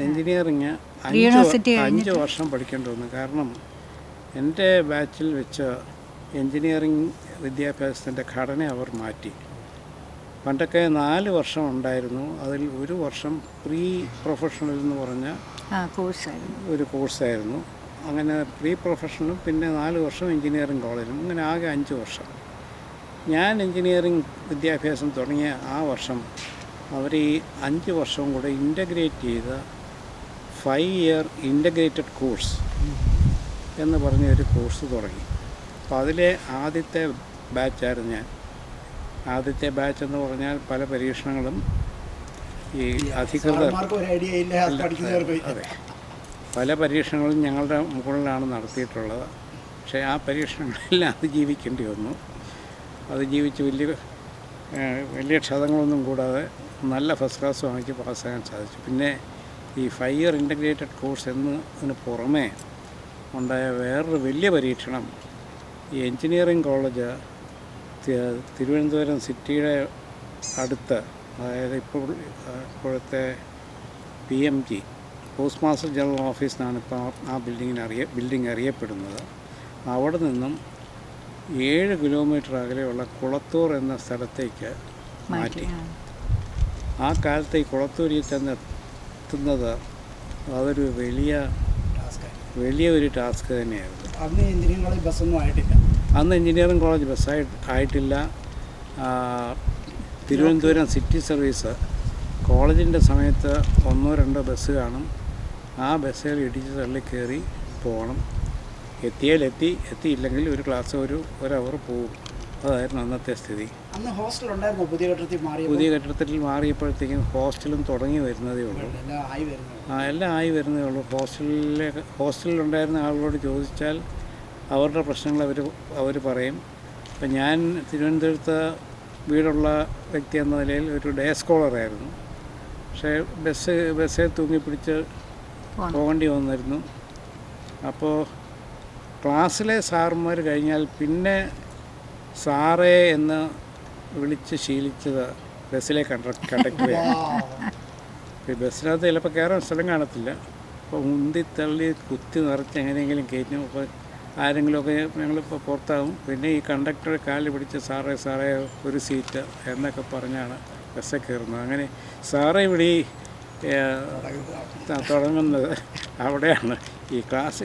എഞ്ചിനീയറിങ് 5 വർഷം പഠിക്കേണ്ടി വന്നു. കാരണം എൻ്റെ ബാച്ചിൽ വെച്ച് എഞ്ചിനീയറിംഗ് വിദ്യാഭ്യാസത്തിൻ്റെ ഘടന അവർ മാറ്റി. പണ്ടൊക്കെ 4 വർഷം ഉണ്ടായിരുന്നു. അതിൽ 1 വർഷം പ്രീ പ്രൊഫഷണൽ എന്ന് പറഞ്ഞ ഒരു കോഴ്സായിരുന്നു. അങ്ങനെ പ്രീ പ്രൊഫഷണലും പിന്നെ 4 വർഷം എഞ്ചിനീയറിംഗ് കോളേജും, അങ്ങനെ ആകെ 5 വർഷം. ഞാൻ എഞ്ചിനീയറിംഗ് വിദ്യാഭ്യാസം തുടങ്ങിയ ആ വർഷം അവർ ഈ 5 വർഷവും കൂടെ ഇൻ്റഗ്രേറ്റ് ചെയ്ത 5 ഇയർ ഇൻ്റഗ്രേറ്റഡ് കോഴ്സ് എന്ന് പറഞ്ഞ ഒരു കോഴ്സ് തുടങ്ങി. അപ്പോൾ അതിലെ ആദ്യത്തെ ബാച്ചായിരുന്നു ഞാൻ. ആദ്യത്തെ ബാച്ച് എന്ന് പറഞ്ഞാൽ പല പരീക്ഷണങ്ങളും ഈ അധികൃതർ അതെ പല പരീക്ഷണങ്ങളും ഞങ്ങളുടെ മുകളിലാണ് നടത്തിയിട്ടുള്ളത്. പക്ഷേ ആ പരീക്ഷണങ്ങളെല്ലാം അതിജീവിക്കേണ്ടി വന്നു. അതിജീവിച്ച് വലിയ ക്ഷതങ്ങളൊന്നും കൂടാതെ നല്ല ഫസ്റ്റ് ക്ലാസ് വാങ്ങിച്ച് പാസ്സാകാൻ സാധിച്ചു. പിന്നെ ഈ 5 ഇയർ ഇൻ്റഗ്രേറ്റഡ് കോഴ്സ് എന്നതിന് പുറമേ ഉണ്ടായ വേറൊരു വലിയ പരീക്ഷണം, ഈ എഞ്ചിനീയറിംഗ് കോളേജ് തിരുവനന്തപുരം സിറ്റിയുടെ അടുത്ത്, അതായത് ഇപ്പോഴത്തെ PMG post master general office എന്നാണ് ഇപ്പോൾ ആ ബിൽഡിംഗ് അറിയപ്പെടുന്നത്. അവിടെ നിന്നും 7 കിലോമീറ്റർ അകലെയുള്ള കുളത്തൂർ എന്ന സ്ഥലത്തേക്ക് മാറ്റി. ആ കാലത്ത് ഈ കുളത്തൂരിൽ ചെന്നെത്തുന്നത് അതൊരു വലിയൊരു ടാസ്ക് തന്നെയായിരുന്നു. അന്ന് എഞ്ചിനീയറിംഗ് ബസ്സൊന്നും ആയിട്ടില്ല. അന്ന് എഞ്ചിനീയറിംഗ് കോളേജ് ആയിട്ടില്ല. തിരുവനന്തപുരം സിറ്റി സർവീസ് കോളേജിൻ്റെ സമയത്ത് 1-2 ബസ് കാണും. ആ ബസ്സുകൾ ഇടിച്ച് തള്ളി കയറി പോകണം. എത്തിയാൽ എത്തിയില്ലെങ്കിൽ ഒരു ക്ലാസ് ഒരു അവർ പോകും. അതായിരുന്നു അന്നത്തെ സ്ഥിതി. അന്ന് ഹോസ്റ്റൽ ഉണ്ടായിരുന്നു. പുതിയ കെട്ടിടത്തിൽ മാറിയപ്പോഴത്തേക്കും ഹോസ്റ്റലും തുടങ്ങി വരുന്നതേ ഉള്ളൂ. എല്ലാം ആയി വരുന്നതേ ഉള്ളൂ. ഹോസ്റ്റലിലുണ്ടായിരുന്ന ആളുകളോട് ചോദിച്ചാൽ അവരുടെ പ്രശ്നങ്ങൾ അവർ പറയും. അപ്പം ഞാൻ തിരുവനന്തപുരത്ത് വീടുള്ള വ്യക്തി എന്ന നിലയിൽ ഒരു ഡേ സ്കോളറായിരുന്നു. പക്ഷേ ബസ്സിൽ തൂങ്ങിപ്പിടിച്ച് പോകേണ്ടി വന്നിരുന്നു. അപ്പോൾ ക്ലാസ്സിലെ സാറുമാർ കഴിഞ്ഞാൽ പിന്നെ സാറേ എന്ന് വിളിച്ച് ശീലിച്ചത് ബസ്സിലെ കണ്ടക്ടറെയാണ്. ബസ്സിനകത്ത് ചിലപ്പോൾ കയറാൻ സ്ഥലം കാണത്തില്ല. അപ്പോൾ ഉന്തിത്തള്ളി കുത്തി നിറച്ച് എങ്ങനെയെങ്കിലും കയറ്റും. അപ്പോൾ ആരെങ്കിലുമൊക്കെ ഞങ്ങളിപ്പോൾ പുറത്താകും. പിന്നെ ഈ കണ്ടക്ടറെ കാലിൽ പിടിച്ച് സാറേ ഒരു സീറ്റ് എന്നൊക്കെ പറഞ്ഞാണ് ബസ്സിൽ കയറുന്നത്. അങ്ങനെ സാറേ വിളി തുടങ്ങുന്നത് അവിടെയാണ്.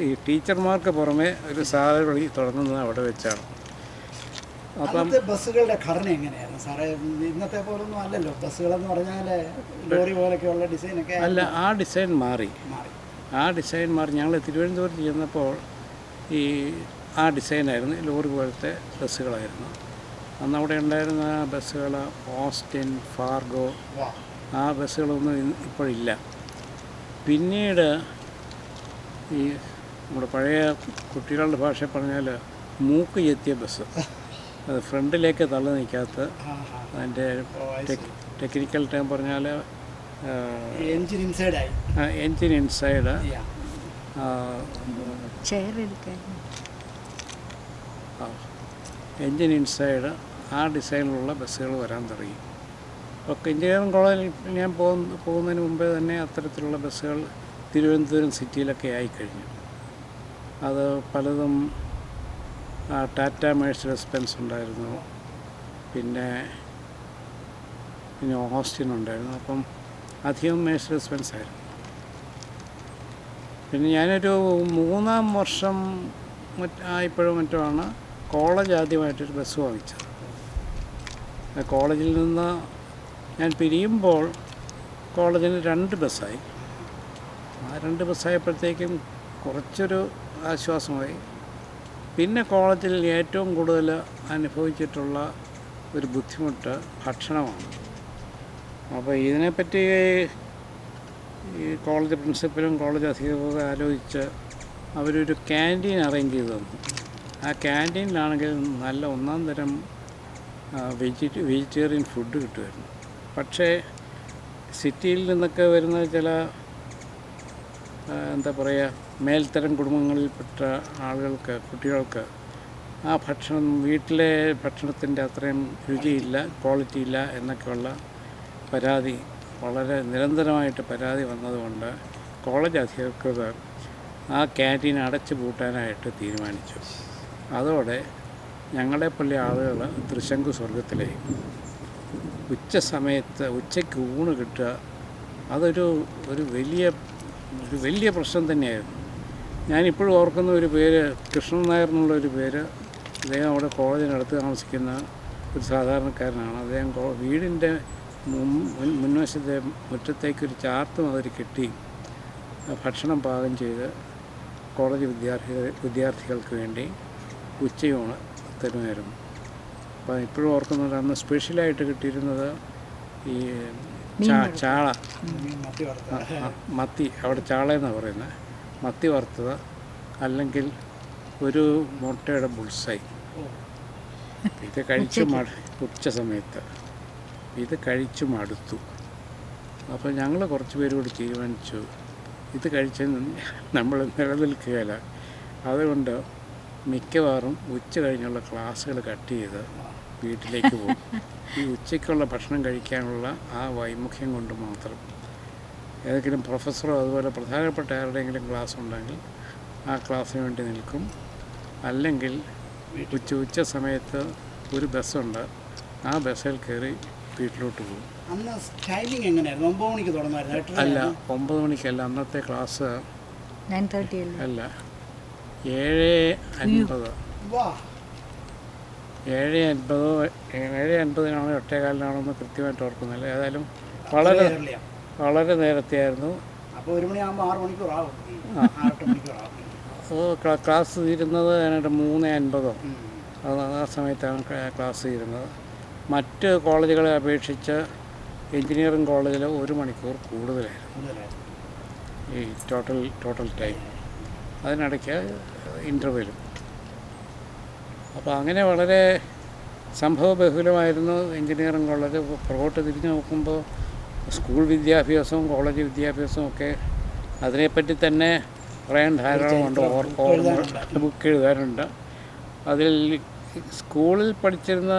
ഈ ടീച്ചർമാർക്ക് പുറമെ ഒരു സാറേ വിളി തുടങ്ങുന്നത് അവിടെ വെച്ചാണ്. അപ്പം ബസ്സുകളുടെ ഘടന എങ്ങനെയായിരുന്നു സാറേ? ഇന്നത്തെ പോലൊന്നും അല്ലല്ലോ. ബസ്സുകളെന്ന് പറഞ്ഞാൽ ലോറി പോലൊക്കെയുള്ള ഡിസൈനൊക്കെ അല്ല. ആ ഡിസൈൻ മാറി. ഞങ്ങൾ തിരുവനന്തപുരത്ത് ചെന്നപ്പോൾ ആ ഡിസൈനായിരുന്നു. ലോറി പോലത്തെ ബസ്സുകളായിരുന്നു അന്ന് അവിടെ ഉണ്ടായിരുന്ന ബസ്സുകൾ. ഓസ്റ്റിൻ, ഫാർഗോ, ആ ബസ്സുകളൊന്നും ഇപ്പോഴില്ല. പിന്നീട് ഈ നമ്മുടെ പഴയ കുട്ടികളുടെ ഭാഷ പറഞ്ഞാൽ മൂക്ക് ചെത്തിയ ബസ്, അത് ഫ്രണ്ടിലേക്ക് തള്ളി നിൽക്കാത്ത, അതിൻ്റെ ടെക്നിക്കൽ ടേം പറഞ്ഞാൽ എൻജിൻ ഇൻസൈഡ് എൻജിൻ ഇൻസൈഡ് ആ ഡിസൈനിലുള്ള ബസ്സുകൾ വരാൻ തുടങ്ങി. അപ്പോൾ എഞ്ചിനീയറിംഗ് കോളേജിൽ ഞാൻ പോകുന്നതിന് മുമ്പേ തന്നെ അത്തരത്തിലുള്ള ബസ്സുകൾ തിരുവനന്തപുരം സിറ്റിയിലൊക്കെ ആയിക്കഴിഞ്ഞു. അത് പലതും ടാറ്റ മെഴ്സിഡസ് ബെൻസ് ഉണ്ടായിരുന്നു, പിന്നെ ഓസ്റ്റിൻ ഉണ്ടായിരുന്നു. അപ്പം അധികം മെഴ്സിഡസ് ബെൻസ് ആയിരുന്നു. പിന്നെ ഞാനൊരു 3-ാം വർഷം ആയപ്പോഴും മറ്റുമാണ് കോളേജ് ആദ്യമായിട്ടൊരു ബസ് വാങ്ങിച്ചത്. കോളേജിൽ നിന്ന് ഞാൻ പിരിയുമ്പോൾ കോളേജിന് 2 ബസ്സായി. ആ 2 ബസ്സായപ്പോഴത്തേക്കും കുറച്ചൊരു ആശ്വാസമായി. പിന്നെ കോളേജിൽ ഏറ്റവും കൂടുതൽ അനുഭവിച്ചിട്ടുള്ള ഒരു ബുദ്ധിമുട്ട് ഭക്ഷണമാണ്. അപ്പോൾ ഇതിനെപ്പറ്റി ഈ കോളേജ് പ്രിൻസിപ്പലും കോളേജ് അധികൃതരും ആലോചിച്ച് അവരൊരു ക്യാൻറ്റീൻ അറേഞ്ച് ചെയ്ത് തന്നു. ആ ക്യാൻറ്റീനിലാണെങ്കിൽ നല്ല 1-ാം തരം വെജിറ്റേറിയൻ ഫുഡ് കിട്ടുമായിരുന്നു. പക്ഷേ സിറ്റിയിൽ നിന്നൊക്കെ വരുന്ന ചില എന്താ പറയുക, മേൽത്തരം കുടുംബങ്ങളിൽപ്പെട്ട ആളുകൾക്ക്, കുട്ടികൾക്ക് ആ ഭക്ഷണം, വീട്ടിലെ ഭക്ഷണത്തിൻ്റെ അത്രയും രുചിയില്ല, ക്വാളിറ്റി ഇല്ല എന്നൊക്കെയുള്ള പരാതി, വളരെ നിരന്തരമായിട്ട് പരാതി വന്നതുകൊണ്ട് കോളേജ് അധികൃതർ ആ ക്യാൻറ്റീൻ അടച്ചു പൂട്ടാനായിട്ട് തീരുമാനിച്ചു. അതോടെ ഞങ്ങളെപ്പോലെ ആളുകൾ തൃശങ്കു സ്വർഗത്തിലേക്ക്. ഉച്ചയ്ക്ക് ഊണ് കിട്ടുക അതൊരു വലിയ പ്രശ്നം തന്നെയായിരുന്നു. ഞാനിപ്പോഴും ഓർക്കുന്ന ഒരു പേര്, കൃഷ്ണൻ നായർ എന്നുള്ളൊരു പേര്. അദ്ദേഹം അവിടെ കോളേജിനടുത്ത് താമസിക്കുന്ന ഒരു സാധാരണക്കാരനാണ്. അദ്ദേഹം വീടിൻ്റെ മുൻവശത്തെ മുറ്റത്തേക്കൊരു ചാർത്ത് മാതിരി കെട്ടി ഭക്ഷണം പാകം ചെയ്ത് കോളേജ് വിദ്യാർത്ഥികൾക്ക് വേണ്ടി ഉച്ചയൂണ് തരുമായിരുന്നു. അപ്പോൾ ഇപ്പോഴും ഓർക്കുന്നുണ്ട്, അന്ന് സ്പെഷ്യലായിട്ട് കിട്ടിയിരുന്നത് ഈ ചാള, മത്തി, അവിടെ ചാളയെന്നാണ് പറയുന്നത്, മത്തി വറുത്തത്, അല്ലെങ്കിൽ ഒരു മുട്ടയുടെ ബുൾസൈ. ഇത് കഴിച്ച് ഉച്ച സമയത്ത് ഇത് കഴിച്ചു മടുത്തു. അപ്പോൾ ഞങ്ങൾ കുറച്ച് പേര് കൂടി തീരുമാനിച്ചു, ഇത് കഴിച്ച് നമ്മൾ നിലനിൽക്കുകയില്ല. അതുകൊണ്ട് മിക്കവാറും ഉച്ച കഴിഞ്ഞുള്ള ക്ലാസ്സുകൾ കട്ട് ചെയ്ത് വീട്ടിലേക്ക് പോകും. ഈ ഉച്ചയ്ക്കുള്ള ഭക്ഷണം കഴിക്കാനുള്ള ആ വൈമുഖ്യം കൊണ്ട് മാത്രം ഏതെങ്കിലും പ്രൊഫസറോ അതുപോലെ പ്രധാനപ്പെട്ട ആരുടെയെങ്കിലും ക്ലാസ് ഉണ്ടെങ്കിൽ ആ ക്ലാസ്സിന് വേണ്ടി നിൽക്കും. അല്ലെങ്കിൽ ഉച്ച സമയത്ത് ഒരു ബസ്സുണ്ട്, ആ ബസ്സിൽ കയറി വീട്ടിലോട്ട് പോകും. അന്ന് ടൈമിംഗ് എങ്ങനെയായിരുന്നു? 9 മണിക്ക് തുടങ്ങുമായിരുന്നു? അല്ല, 9 മണിക്കല്ല. അന്നത്തെ ക്ലാസ് 9:30 അല്ല, 7:50. 7:50-7:50 8:15 കൃത്യമായിട്ട് ഓർക്കുന്നില്ല. ഏതായാലും വളരെ നേരത്തെ ആയിരുന്നു. അപ്പോൾ 1 മണിയാകുമ്പോൾ 6 മണിക്കൂറാവും. ക്ലാസ് തീരുന്നത് 3:50 ആ സമയത്താണ് ക്ലാസ് തീരുന്നത്. മറ്റ് കോളേജുകളെ അപേക്ഷിച്ച് എഞ്ചിനീയറിംഗ് കോളേജിൽ 1 മണിക്കൂർ കൂടുതലായിരുന്നു ഈ ടോട്ടൽ ടൈം. അതിനിടയ്ക്ക് ഇൻ്റർവെല്ലും. അപ്പോൾ അങ്ങനെ വളരെ സംഭവബഹുലമായിരുന്നു എഞ്ചിനീയറിംഗ് കോളേജ്. പുറകോട്ട് തിരിഞ്ഞ് നോക്കുമ്പോൾ സ്കൂൾ വിദ്യാഭ്യാസവും കോളേജ് വിദ്യാഭ്യാസവും ഒക്കെ അതിനെപ്പറ്റി തന്നെ പറയാൻ ധാരാളമുണ്ട്. ബുക്ക് എഴുതാനുണ്ട്. അതിൽ സ്കൂളിൽ പഠിച്ചിരുന്ന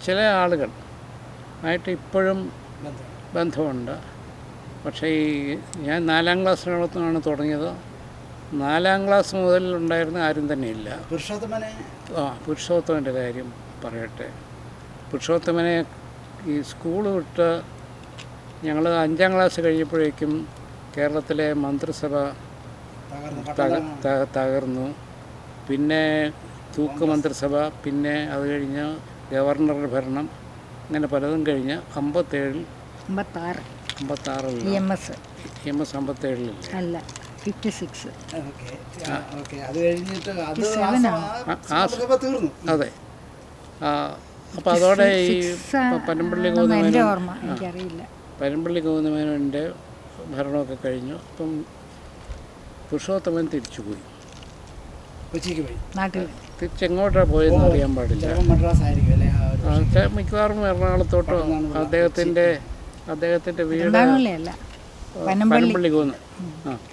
ചില ആളുകൾ ആയിട്ട് ഇപ്പോഴും ബന്ധമുണ്ട്. പക്ഷേ ഞാൻ 4-ാം ക്ലാസ്സിനോടൊപ്പമാണ് തുടങ്ങിയത്. 4-ാം ക്ലാസ് മുതൽ ഉണ്ടായിരുന്ന ആരും തന്നെ ഇല്ല. പുരുഷോത്തമൻ്റെ കാര്യം പറയട്ടെ. പുരുഷോത്തമനെ ഈ സ്കൂൾ വിട്ട് ഞങ്ങൾ 5-ാം ക്ലാസ് കഴിഞ്ഞപ്പോഴേക്കും കേരളത്തിലെ മന്ത്രിസഭ തകർന്നു. പിന്നെ തൂക്ക് മന്ത്രിസഭ, പിന്നെ അത് കഴിഞ്ഞ് ഗവർണറുടെ ഭരണം, അങ്ങനെ പലതും കഴിഞ്ഞ് 56 അല്ല 56. അതെ. അപ്പോൾ അതോടെ ഈ പനമ്പള്ളി ഗോവിന്ദമേനോൻ്റെ ഭരണമൊക്കെ കഴിഞ്ഞു. അപ്പം പുരുഷോത്തമൻ തിരിച്ചുപോയി. തിരിച്ചെങ്ങോട്ടാണ് പോയതെന്ന് അറിയാൻ പാടില്ല. മിക്കവാറും എറണാകുളത്തോട്ടോ. അദ്ദേഹത്തിൻ്റെ വീട്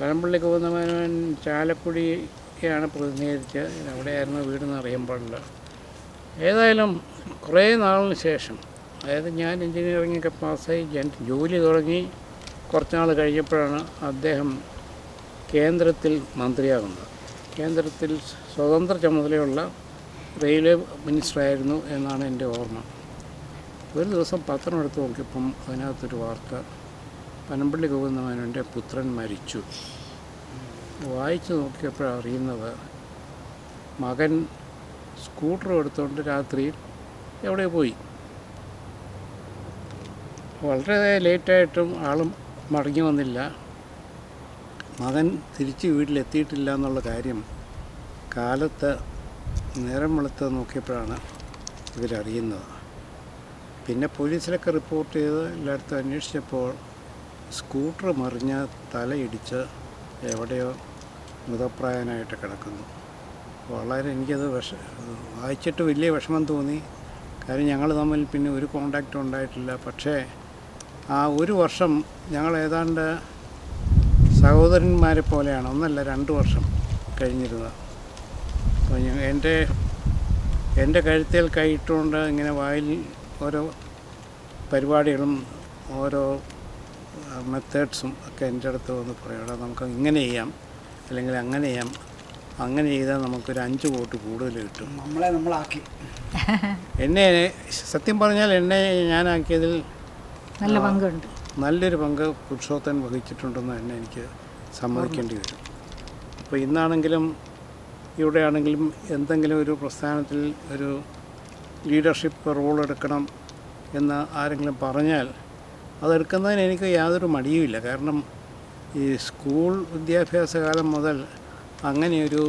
പനമ്പള്ളി ഗോവിന്ദമേനോൻ ചാലക്കുടി ാണ് പ്രതിനിധീകരിച്ച് എവിടെയായിരുന്നു വീടെന്ന് അറിയാൻ പാടില്ല. ഏതായാലും കുറേ നാളിന് ശേഷം, അതായത് ഞാൻ എൻജിനീയറിങ്ങൊക്കെ പാസ്സായി ജോലി തുടങ്ങി കുറച്ച് നാൾ കഴിഞ്ഞപ്പോഴാണ് അദ്ദേഹം കേന്ദ്രത്തിൽ മന്ത്രിയാകുന്നത്. കേന്ദ്രത്തിൽ സ്വതന്ത്ര ചുമതലയുള്ള റെയിൽവേ മിനിസ്റ്ററായിരുന്നു എന്നാണ് എൻ്റെ ഓർമ്മ. ഒരു ദിവസം പത്രം എടുത്ത് നോക്കിയപ്പം അതിനകത്തൊരു വാർത്ത, പനമ്പള്ളി ഗോവിന്ദമേനോൻ്റെ പുത്രൻ മരിച്ചു. വായിച്ചു നോക്കിയപ്പോഴാണ് അറിയുന്നത് മകൻ സ്കൂട്ടർ എടുത്തുകൊണ്ട് രാത്രിയിൽ എവിടെ പോയി. വളരെ ലേറ്റായിട്ടും ആളും മടങ്ങി വന്നില്ല. മകൻ തിരിച്ച് വീട്ടിലെത്തിയിട്ടില്ല എന്നുള്ള കാര്യം കാലത്ത് നേരം വെളുത്ത് നോക്കിയപ്പോഴാണ് ഇവരറിയുന്നത്. പിന്നെ പോലീസിലൊക്കെ റിപ്പോർട്ട് ചെയ്ത് എല്ലായിടത്തും അന്വേഷിച്ചപ്പോൾ സ്കൂട്ടർ മറിഞ്ഞ് തലയിടിച്ച് എവിടെയോ മൃതപ്രായനായിട്ട് കിടക്കുന്നു. വളരെ എനിക്കത് വായിച്ചിട്ട് വലിയ വിഷമം തോന്നി. കാര്യം ഞങ്ങൾ തമ്മിൽ പിന്നെ ഒരു കോണ്ടാക്റ്റും ഉണ്ടായിട്ടില്ല. പക്ഷേ ആ ഒരു വർഷം ഞങ്ങൾ ഏതാണ്ട് സഹോദരന്മാരെ പോലെയാണ്, 1 അല്ല 2 വർഷം കഴിഞ്ഞിരുന്നത്. അപ്പോൾ എൻ്റെ കഴുത്തിൽ കൈയിട്ടുകൊണ്ട് ഇങ്ങനെ വായിൽ ഓരോ പരിപാടികളും ഓരോ മെത്തേഡ്സും ഒക്കെ എൻ്റെ അടുത്ത് വന്ന് പറയണം, നമുക്ക് ഇങ്ങനെ ചെയ്യാം അല്ലെങ്കിൽ അങ്ങനെ ചെയ്യാം, അങ്ങനെ ചെയ്താൽ നമുക്കൊരു 5 വോട്ട് കൂടുതൽ കിട്ടും. നമ്മളാക്കി എന്നെ സത്യം പറഞ്ഞാൽ എന്നെ ഞാനാക്കിയതിൽ നല്ല പങ്കുണ്ട്. നല്ലൊരു പങ്ക് പുരുഷോത്തൻ വഹിച്ചിട്ടുണ്ടെന്ന് തന്നെ എനിക്ക് സമ്മതിക്കേണ്ടി വരും. അപ്പോൾ ഇന്നാണെങ്കിലും ഇവിടെയാണെങ്കിലും എന്തെങ്കിലും ഒരു പ്രസ്ഥാനത്തിൽ ഒരു ലീഡർഷിപ്പ് റോൾ എടുക്കണം എന്ന് ആരെങ്കിലും പറഞ്ഞാൽ അതെടുക്കുന്നതിന് എനിക്ക് യാതൊരു മടിയുമില്ല. കാരണം ഈ സ്കൂൾ വിദ്യാഭ്യാസ കാലം മുതൽ അങ്ങനെയൊരു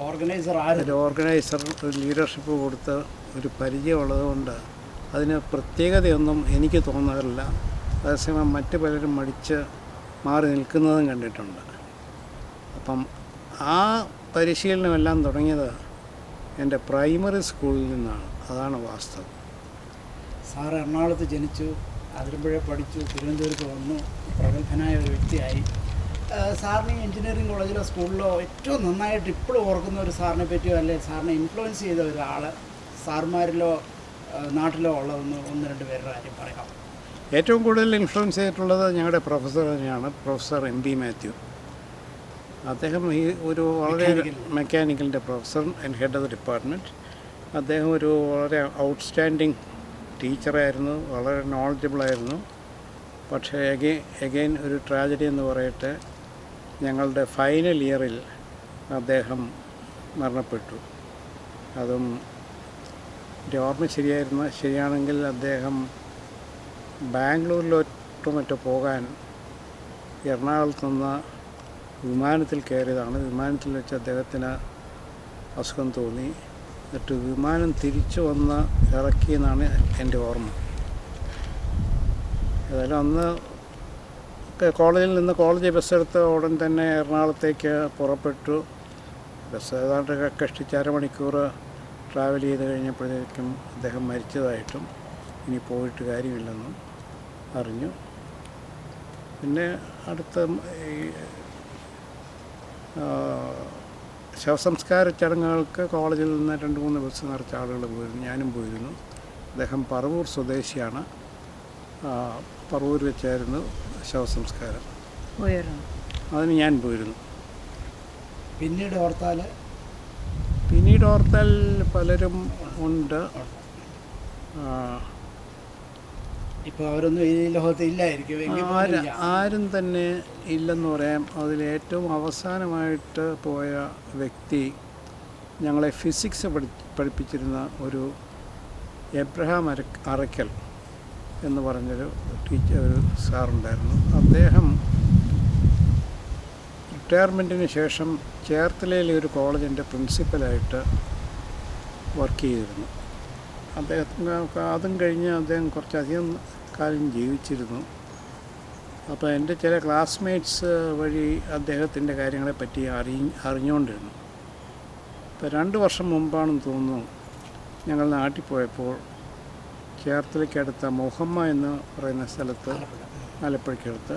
ഓർഗനൈസർ ലീഡർഷിപ്പ് കൊടുത്ത് ഒരു പരിചയമുള്ളതുകൊണ്ട് അതിന് പ്രത്യേകതയൊന്നും എനിക്ക് തോന്നാറില്ല. അതേസമയം മറ്റ് പലരും മടിച്ച് മാറി നിൽക്കുന്നതും കണ്ടിട്ടുണ്ട്. അപ്പം ആ പരിശീലനമെല്ലാം തുടങ്ങിയത് എൻ്റെ പ്രൈമറി സ്കൂളിൽ നിന്നാണ്. അതാണ് വാസ്തവം. സാർ എറണാകുളത്ത് ജനിച്ചു, അതിരമ്പുഴ പഠിച്ചു, തിരുവനന്തപുരത്ത് വന്നു, പ്രഗത്ഭനായ ഒരു വ്യക്തിയായി. സാറിന് എഞ്ചിനീയറിംഗ് കോളേജിലോ സ്കൂളിലോ ഏറ്റവും നന്നായിട്ട് ഇപ്പോഴും ഓർക്കുന്ന ഒരു സാറിനെ പറ്റിയോ അല്ലെങ്കിൽ സാറിനെ ഇൻഫ്ലുവൻസ് ചെയ്ത ഒരാൾ സാർമാരിലോ നാട്ടിലോ ഉള്ളതെന്ന് 1-2 പേരുടെ കാര്യം പറയാം. ഏറ്റവും കൂടുതൽ ഇൻഫ്ലുവൻസ് ചെയ്തിട്ടുള്ളത് ഞങ്ങളുടെ പ്രൊഫസർ തന്നെയാണ്, പ്രൊഫസർ MB മാത്യു. അദ്ദേഹം ഈ ഒരു വളരെ മെക്കാനിക്കലിൻ്റെ professor and head of the department. അദ്ദേഹം ഒരു വളരെ ഔട്ട്സ്റ്റാൻഡിങ് ടീച്ചറായിരുന്നു, വളരെ നോളജബിളായിരുന്നു. പക്ഷേ എഗെയിൻ ഒരു ട്രാജഡി എന്ന് പറയട്ടെ, ഞങ്ങളുടെ ഫൈനൽ ഇയറിൽ അദ്ദേഹം മരണപ്പെട്ടു. അതും എൻ്റെ ഓർമ്മ ശരിയാണെങ്കിൽ അദ്ദേഹം ബാംഗ്ലൂരിലോട്ടോ മറ്റോ പോകാൻ എറണാകുളത്ത് നിന്ന് വിമാനത്തിൽ കയറിയതാണ്. വിമാനത്തിൽ വെച്ച് അദ്ദേഹത്തിന് അസുഖം തോന്നി. എന്നിട്ട് വിമാനം തിരിച്ചു വന്ന് ഇറക്കിയെന്നാണ് എൻ്റെ ഓർമ്മ. ഏതായാലും അന്ന് കോളേജിൽ നിന്ന് കോളേജ് ബസ്സെടുത്ത് ഉടൻ തന്നെ എറണാകുളത്തേക്ക് പുറപ്പെട്ടു. ബസ് ഏതാണ്ട് കഷ്ടിച്ച് 1/2 മണിക്കൂർ ട്രാവൽ ചെയ്ത് കഴിഞ്ഞപ്പോഴേക്കും അദ്ദേഹം മരിച്ചതായിട്ടും ഇനി പോയിട്ട് കാര്യമില്ലെന്നും അറിഞ്ഞു. പിന്നെ അടുത്ത ശവസംസ്കാര ചടങ്ങുകൾക്ക് കോളേജിൽ നിന്ന് 2-3 ബസ് നിറച്ച ആളുകൾ പോയിരുന്നു. ഞാനും പോയിരുന്നു. അദ്ദേഹം പറവൂർ സ്വദേശിയാണ്. പറവൂർ വെച്ചായിരുന്നു ശവസംസ്കാരം. അതിന് ഞാൻ പോയിരുന്നു. പിന്നീട് ഓർത്താൽ പലരും ഉണ്ട്. ഇപ്പോൾ അവരൊന്നും ഈ ലോകത്ത് ഇല്ലായിരിക്കും. ആരും തന്നെ ഇല്ലെന്ന് പറയാം. അതിലേറ്റവും അവസാനമായിട്ട് പോയ വ്യക്തി ഞങ്ങളെ ഫിസിക്സ് പഠിപ്പിച്ചിരുന്ന ഒരു എബ്രഹാം അറയ്ക്കൽ എന്ന് പറഞ്ഞൊരു ഒരു സാറുണ്ടായിരുന്നു. അദ്ദേഹം റിട്ടയർമെൻറ്റിന് ശേഷം ചേർത്തലയിലെ ഒരു കോളേജിൻ്റെ പ്രിൻസിപ്പലായിട്ട് വർക്ക് ചെയ്തിരുന്നു. അദ്ദേഹത്തിന് അതും കഴിഞ്ഞ് അദ്ദേഹം കുറച്ചധികം കാലം ജീവിച്ചിരുന്നു. അപ്പോൾ എൻ്റെ ചില ക്ലാസ്മേറ്റ്സ് വഴി അദ്ദേഹത്തിൻ്റെ കാര്യങ്ങളെപ്പറ്റി അറിഞ്ഞുകൊണ്ടിരുന്നു. ഇപ്പോൾ 2 വർഷം മുമ്പാണെന്ന് തോന്നുന്നു ഞങ്ങൾ നാട്ടിൽ പോയപ്പോൾ ചേർത്തലയ്ക്കടുത്ത മുഹമ്മ എന്ന് പറയുന്ന സ്ഥലത്ത്, ആലപ്പുഴയ്ക്കടുത്ത്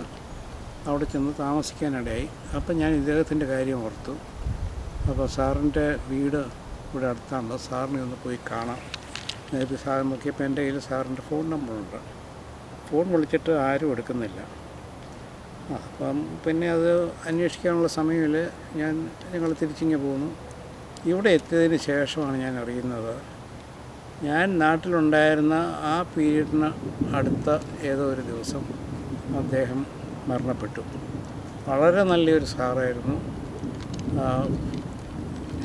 അവിടെ ചെന്ന് താമസിക്കാനിടയായി. അപ്പം ഞാൻ ഇദ്ദേഹത്തിൻ്റെ കാര്യം ഓർത്തു. അപ്പോൾ സാറിൻ്റെ വീട് ഇവിടെ അടുത്താണ്, സാറിനെ ഒന്ന് പോയി കാണാം. നേരത്തെ സാർ നോക്കിയപ്പോൾ എൻ്റെ കയ്യിൽ സാറിൻ്റെ ഫോൺ നമ്പറുണ്ട്. ഫോൺ വിളിച്ചിട്ട് ആരും എടുക്കുന്നില്ല. അപ്പം പിന്നെ അത് അന്വേഷിക്കാനുള്ള സമയമില്ല. ഞങ്ങൾ തിരിച്ചിങ്ങ് പോന്നു. ഇവിടെ എത്തിയതിന് ശേഷമാണ് ഞാൻ അറിയുന്നത്, ഞാൻ നാട്ടിലുണ്ടായിരുന്ന ആ പീരീഡിന് അടുത്ത ഏതോ ഒരു ദിവസം അദ്ദേഹം മരണപ്പെട്ടു. വളരെ നല്ലൊരു സാറായിരുന്നു.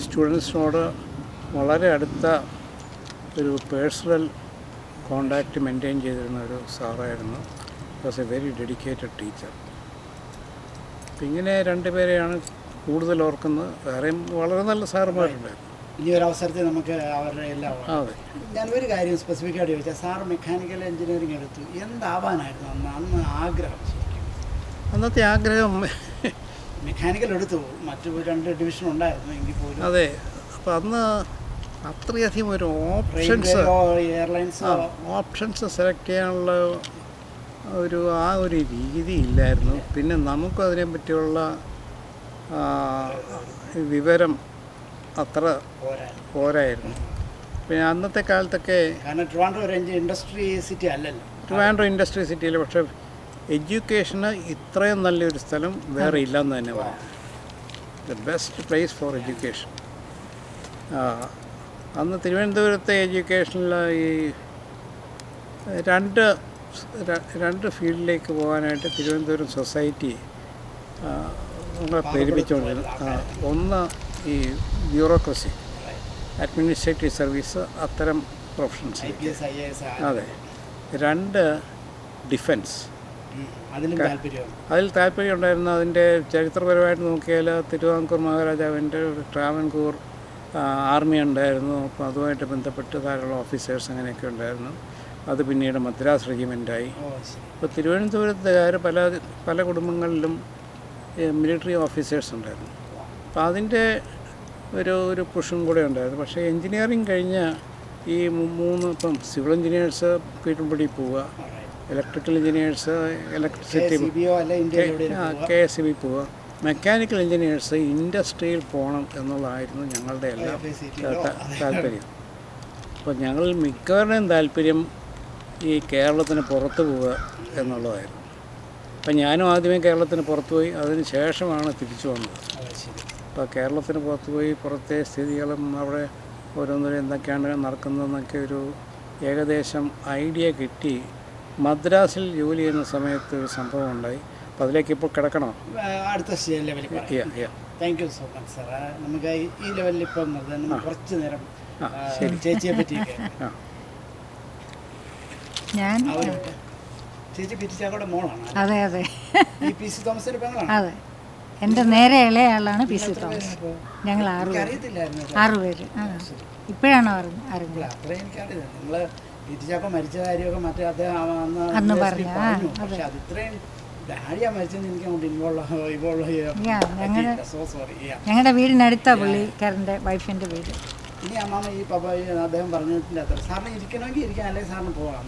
സ്റ്റുഡൻസിനോട് വളരെ അടുത്ത ഒരു പേഴ്സണൽ കോണ്ടാക്റ്റ് മെയിൻറ്റെയിൻ ചെയ്തിരുന്ന ഒരു സാറായിരുന്നു. Was a very dedicated teacher. ഇങ്ങനെ രണ്ടുപേരെയാണ് കൂടുതൽ ഓർക്കുന്നത്. വേറെയും വളരെ നല്ല സാറുമാരുണ്ടായിരുന്നു. ഇനി ഒരു അവസരത്തിൽ നമുക്ക് അവരുടെ എല്ലാം അതെ. ഞാനൊരു കാര്യം സ്പെസിഫിക്കായിട്ട് ചോദിച്ചാൽ, സാർ മെക്കാനിക്കൽ എഞ്ചിനീയറിംഗ് എടുത്തു, എന്താവാനായിരുന്നു അന്ന് ആഗ്രഹം? അന്നത്തെ ആഗ്രഹം മെക്കാനിക്കൽ എടുത്തു, മറ്റു 2 ഡിവിഷൻ ഉണ്ടായിരുന്നു എങ്കിൽ പോലും. അതെ. അപ്പം അന്ന് അത്രയധികം ഒരു ഓപ്ഷൻസ് സെലക്ട് ചെയ്യാനുള്ള ഒരു രീതി ഇല്ലായിരുന്നു. പിന്നെ നമുക്കും അതിനെ പറ്റിയുള്ള വിവരം അത്ര പോരായിരുന്നു. പിന്നെ അന്നത്തെ കാലത്തൊക്കെ കാരണം ട്രിവാൻഡ്രം ഒരു ഇൻഡസ്ട്രി സിറ്റി അല്ലല്ലോ. ട്രിവാൻഡ്രം ഇൻഡസ്ട്രി സിറ്റിയിൽ പക്ഷേ എഡ്യൂക്കേഷന് ഇത്രയും നല്ലൊരു സ്ഥലം വേറെ ഇല്ലെന്ന് തന്നെ പറയാം. The best place for education. അന്ന് തിരുവനന്തപുരത്തെ എഡ്യൂക്കേഷനിൽ ഈ രണ്ട് ഫീൽഡിലേക്ക് പോകാനായിട്ട് തിരുവനന്തപുരം സൊസൈറ്റി നമ്മളെ പ്രേരിപ്പിച്ചുകൊണ്ടിരുന്നു. ഒന്ന് ഈ ബ്യൂറോക്രസി, അഡ്മിനിസ്ട്രേറ്റീവ് സർവീസ്, അത്തരം പ്രൊഫഷൻസ്. അതെ. 2 ഡിഫൻസ്. അതിൽ താല്പര്യം ഉണ്ടായിരുന്നു. അതിൻ്റെ ചരിത്രപരമായിട്ട് നോക്കിയാൽ തിരുവിതാംകൂർ മഹാരാജാവിൻ്റെ ട്രാവൻകൂർ ആർമി ഉണ്ടായിരുന്നു. അപ്പോൾ അതുമായിട്ട് ബന്ധപ്പെട്ട് ധാരാളം ഓഫീസേഴ്സ് അങ്ങനെയൊക്കെ ഉണ്ടായിരുന്നു. അത് പിന്നീട് മദ്രാസ് റെജിമെൻ്റായി. ഇപ്പോൾ തിരുവനന്തപുരത്തുകാർ പല കുടുംബങ്ങളിലും മിലിറ്ററി ഓഫീസേഴ്സ് ഉണ്ടായിരുന്നു. അപ്പോൾ അതിൻ്റെ ഒരു പുഷും കൂടെ ഉണ്ടായിരുന്നു. പക്ഷേ എൻജിനീയറിങ് കഴിഞ്ഞ ഈ 3 ഇപ്പം സിവിൽ എഞ്ചിനീയേഴ്സ് പീഠംപടി പോവുക, ഇലക്ട്രിക്കൽ എഞ്ചിനീയേഴ്സ് ഇലക്ട്രിസിറ്റി KSEB പോവുക, മെക്കാനിക്കൽ എഞ്ചിനീയേഴ്സ് ഇൻഡസ്ട്രിയിൽ പോകണം എന്നുള്ളതായിരുന്നു ഞങ്ങളുടെ എല്ലാം താല്പര്യം. അപ്പോൾ ഞങ്ങൾ മിക്കവരുടെയും താല്പര്യം ഈ കേരളത്തിന് പുറത്ത് പോവുക എന്നുള്ളതായിരുന്നു. അപ്പം ഞാനും ആദ്യമേ കേരളത്തിന് പുറത്ത് പോയി, അതിന് ശേഷമാണ് തിരിച്ചു വന്നത്. അപ്പോൾ കേരളത്തിന് പുറത്ത് പോയി പുറത്തെ സ്ഥിതികളും അവിടെ ഓരോന്നിനും എന്തൊക്കെയാണ് നടക്കുന്നതെന്നൊക്കെ ഒരു ഏകദേശം ഐഡിയ കിട്ടി. മദ്രാസിൽ ജോലി ചെയ്യുന്ന സമയത്ത് ഒരു സംഭവം ഉണ്ടായി. അപ്പോൾ അതിലേക്ക് ഇപ്പോൾ കിടക്കണോ? അടുത്ത ലെവലിൽ thank you so much sir. നമുക്ക് ഈ ലെവലിൽ ഇപ്പം കുറച്ച് നേരം ചേച്ചിയെ പറ്റിയൊക്കെ. ഞാൻ ചേച്ചി പിരിച്ചാക്കോടെ മോളാണ്. അതെ അതെ. ഈ PC തോമസിന്റെ പെങ്ങളാണ്. അതെ, എൻ്റെ നേരെ ഇളയാളാണ് PC തോമസ്. ഞങ്ങൾ 6 പേര്. ഇപ്പോഴാണ് അറിഞ്ഞത്. അത്രയും എനിക്കറിയില്ല. നിങ്ങൾ പിരിച്ചാക്ക മരിച്ച കാര്യമൊക്കെ മറ്റേ അദ്ദേഹം അന്ന് പറഞ്ഞു. പക്ഷെ അത് ഇത്രയും ഡാഡിയാ മരിച്ചെന്ന് എനിക്ക് അങ്ങോട്ട് ഞങ്ങളുടെ വീടിനടുത്താ പുള്ളിക്കാരൻ്റെ വൈഫിൻ്റെ വീട്. ഇനി അമ്മാമ ഈ പപ്പ അദ്ദേഹം പറഞ്ഞിട്ടില്ല, സാറിന് ഇരിക്കണമെങ്കിൽ ഇരിക്കാം, അല്ലെങ്കിൽ സാറിന് പോകാം.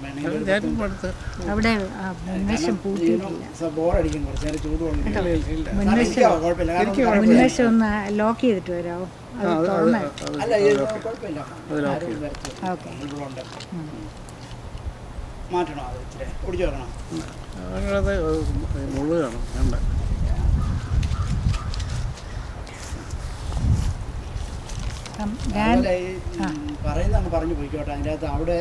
അവിടെ ബോറടിക്കും, കുറച്ച് നേരം ചൂട് മുൻവശം ഒന്ന് ലോക്ക് ചെയ്തിട്ട് വരാമോ? അല്ല കുഴപ്പമില്ല. മാറ്റണോ? അത് ഇച്ചിരി കുടിച്ചു വെക്കണം. മുഴുകാണ് വേണ്ട. പറയുന്നതങ്ങ് പറഞ്ഞു പോയിക്കോട്ടെ. അതിൻ്റെ അകത്ത് അവിടെ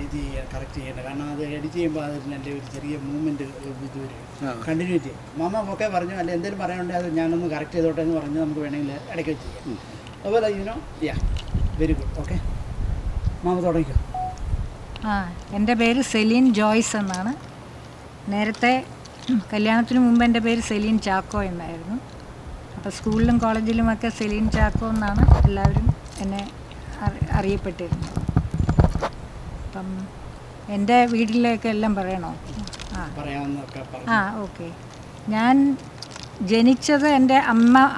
ഇത് കറക്റ്റ് ചെയ്യേണ്ട, കാരണം അത് എഡിറ്റ് ചെയ്യുമ്പോൾ അതിൽ എൻ്റെ ഒരു ചെറിയ മൂവ്മെൻറ്റ് ഇത് വരും, കണ്ടിന്യൂറ്റി. മാമ ഒക്കെ പറഞ്ഞു, അല്ല എന്തെങ്കിലും പറയാനുണ്ടെങ്കിൽ അത് ഞാനൊന്ന് കറക്റ്റ് ചെയ്തോട്ടെ എന്ന് പറഞ്ഞ് നമുക്ക് വേണമെങ്കിൽ ഇടയ്ക്ക് വെച്ച് ചെയ്യാം. അതുപോലെ വെരി ഗുഡ്. ഓക്കെ മാമ തുടങ്ങിക്കോ. എൻ്റെ പേര് സെലീൻ ജോയ്സ് എന്നാണ്. നേരത്തെ കല്യാണത്തിന് മുമ്പ് എൻ്റെ പേര് സെലീൻ ചാക്കോ എന്നായിരുന്നു. അപ്പോൾ സ്കൂളിലും കോളേജിലുമൊക്കെ സെലീൻ ചാക്കോ എന്നാണ് എല്ലാവരും എന്നെ അറിയപ്പെട്ടിരുന്നത്. അപ്പം എൻ്റെ വീട്ടിലേക്ക് എല്ലാം പറയണോ? ഓക്കെ. ഞാൻ ജനിച്ചത് എൻ്റെ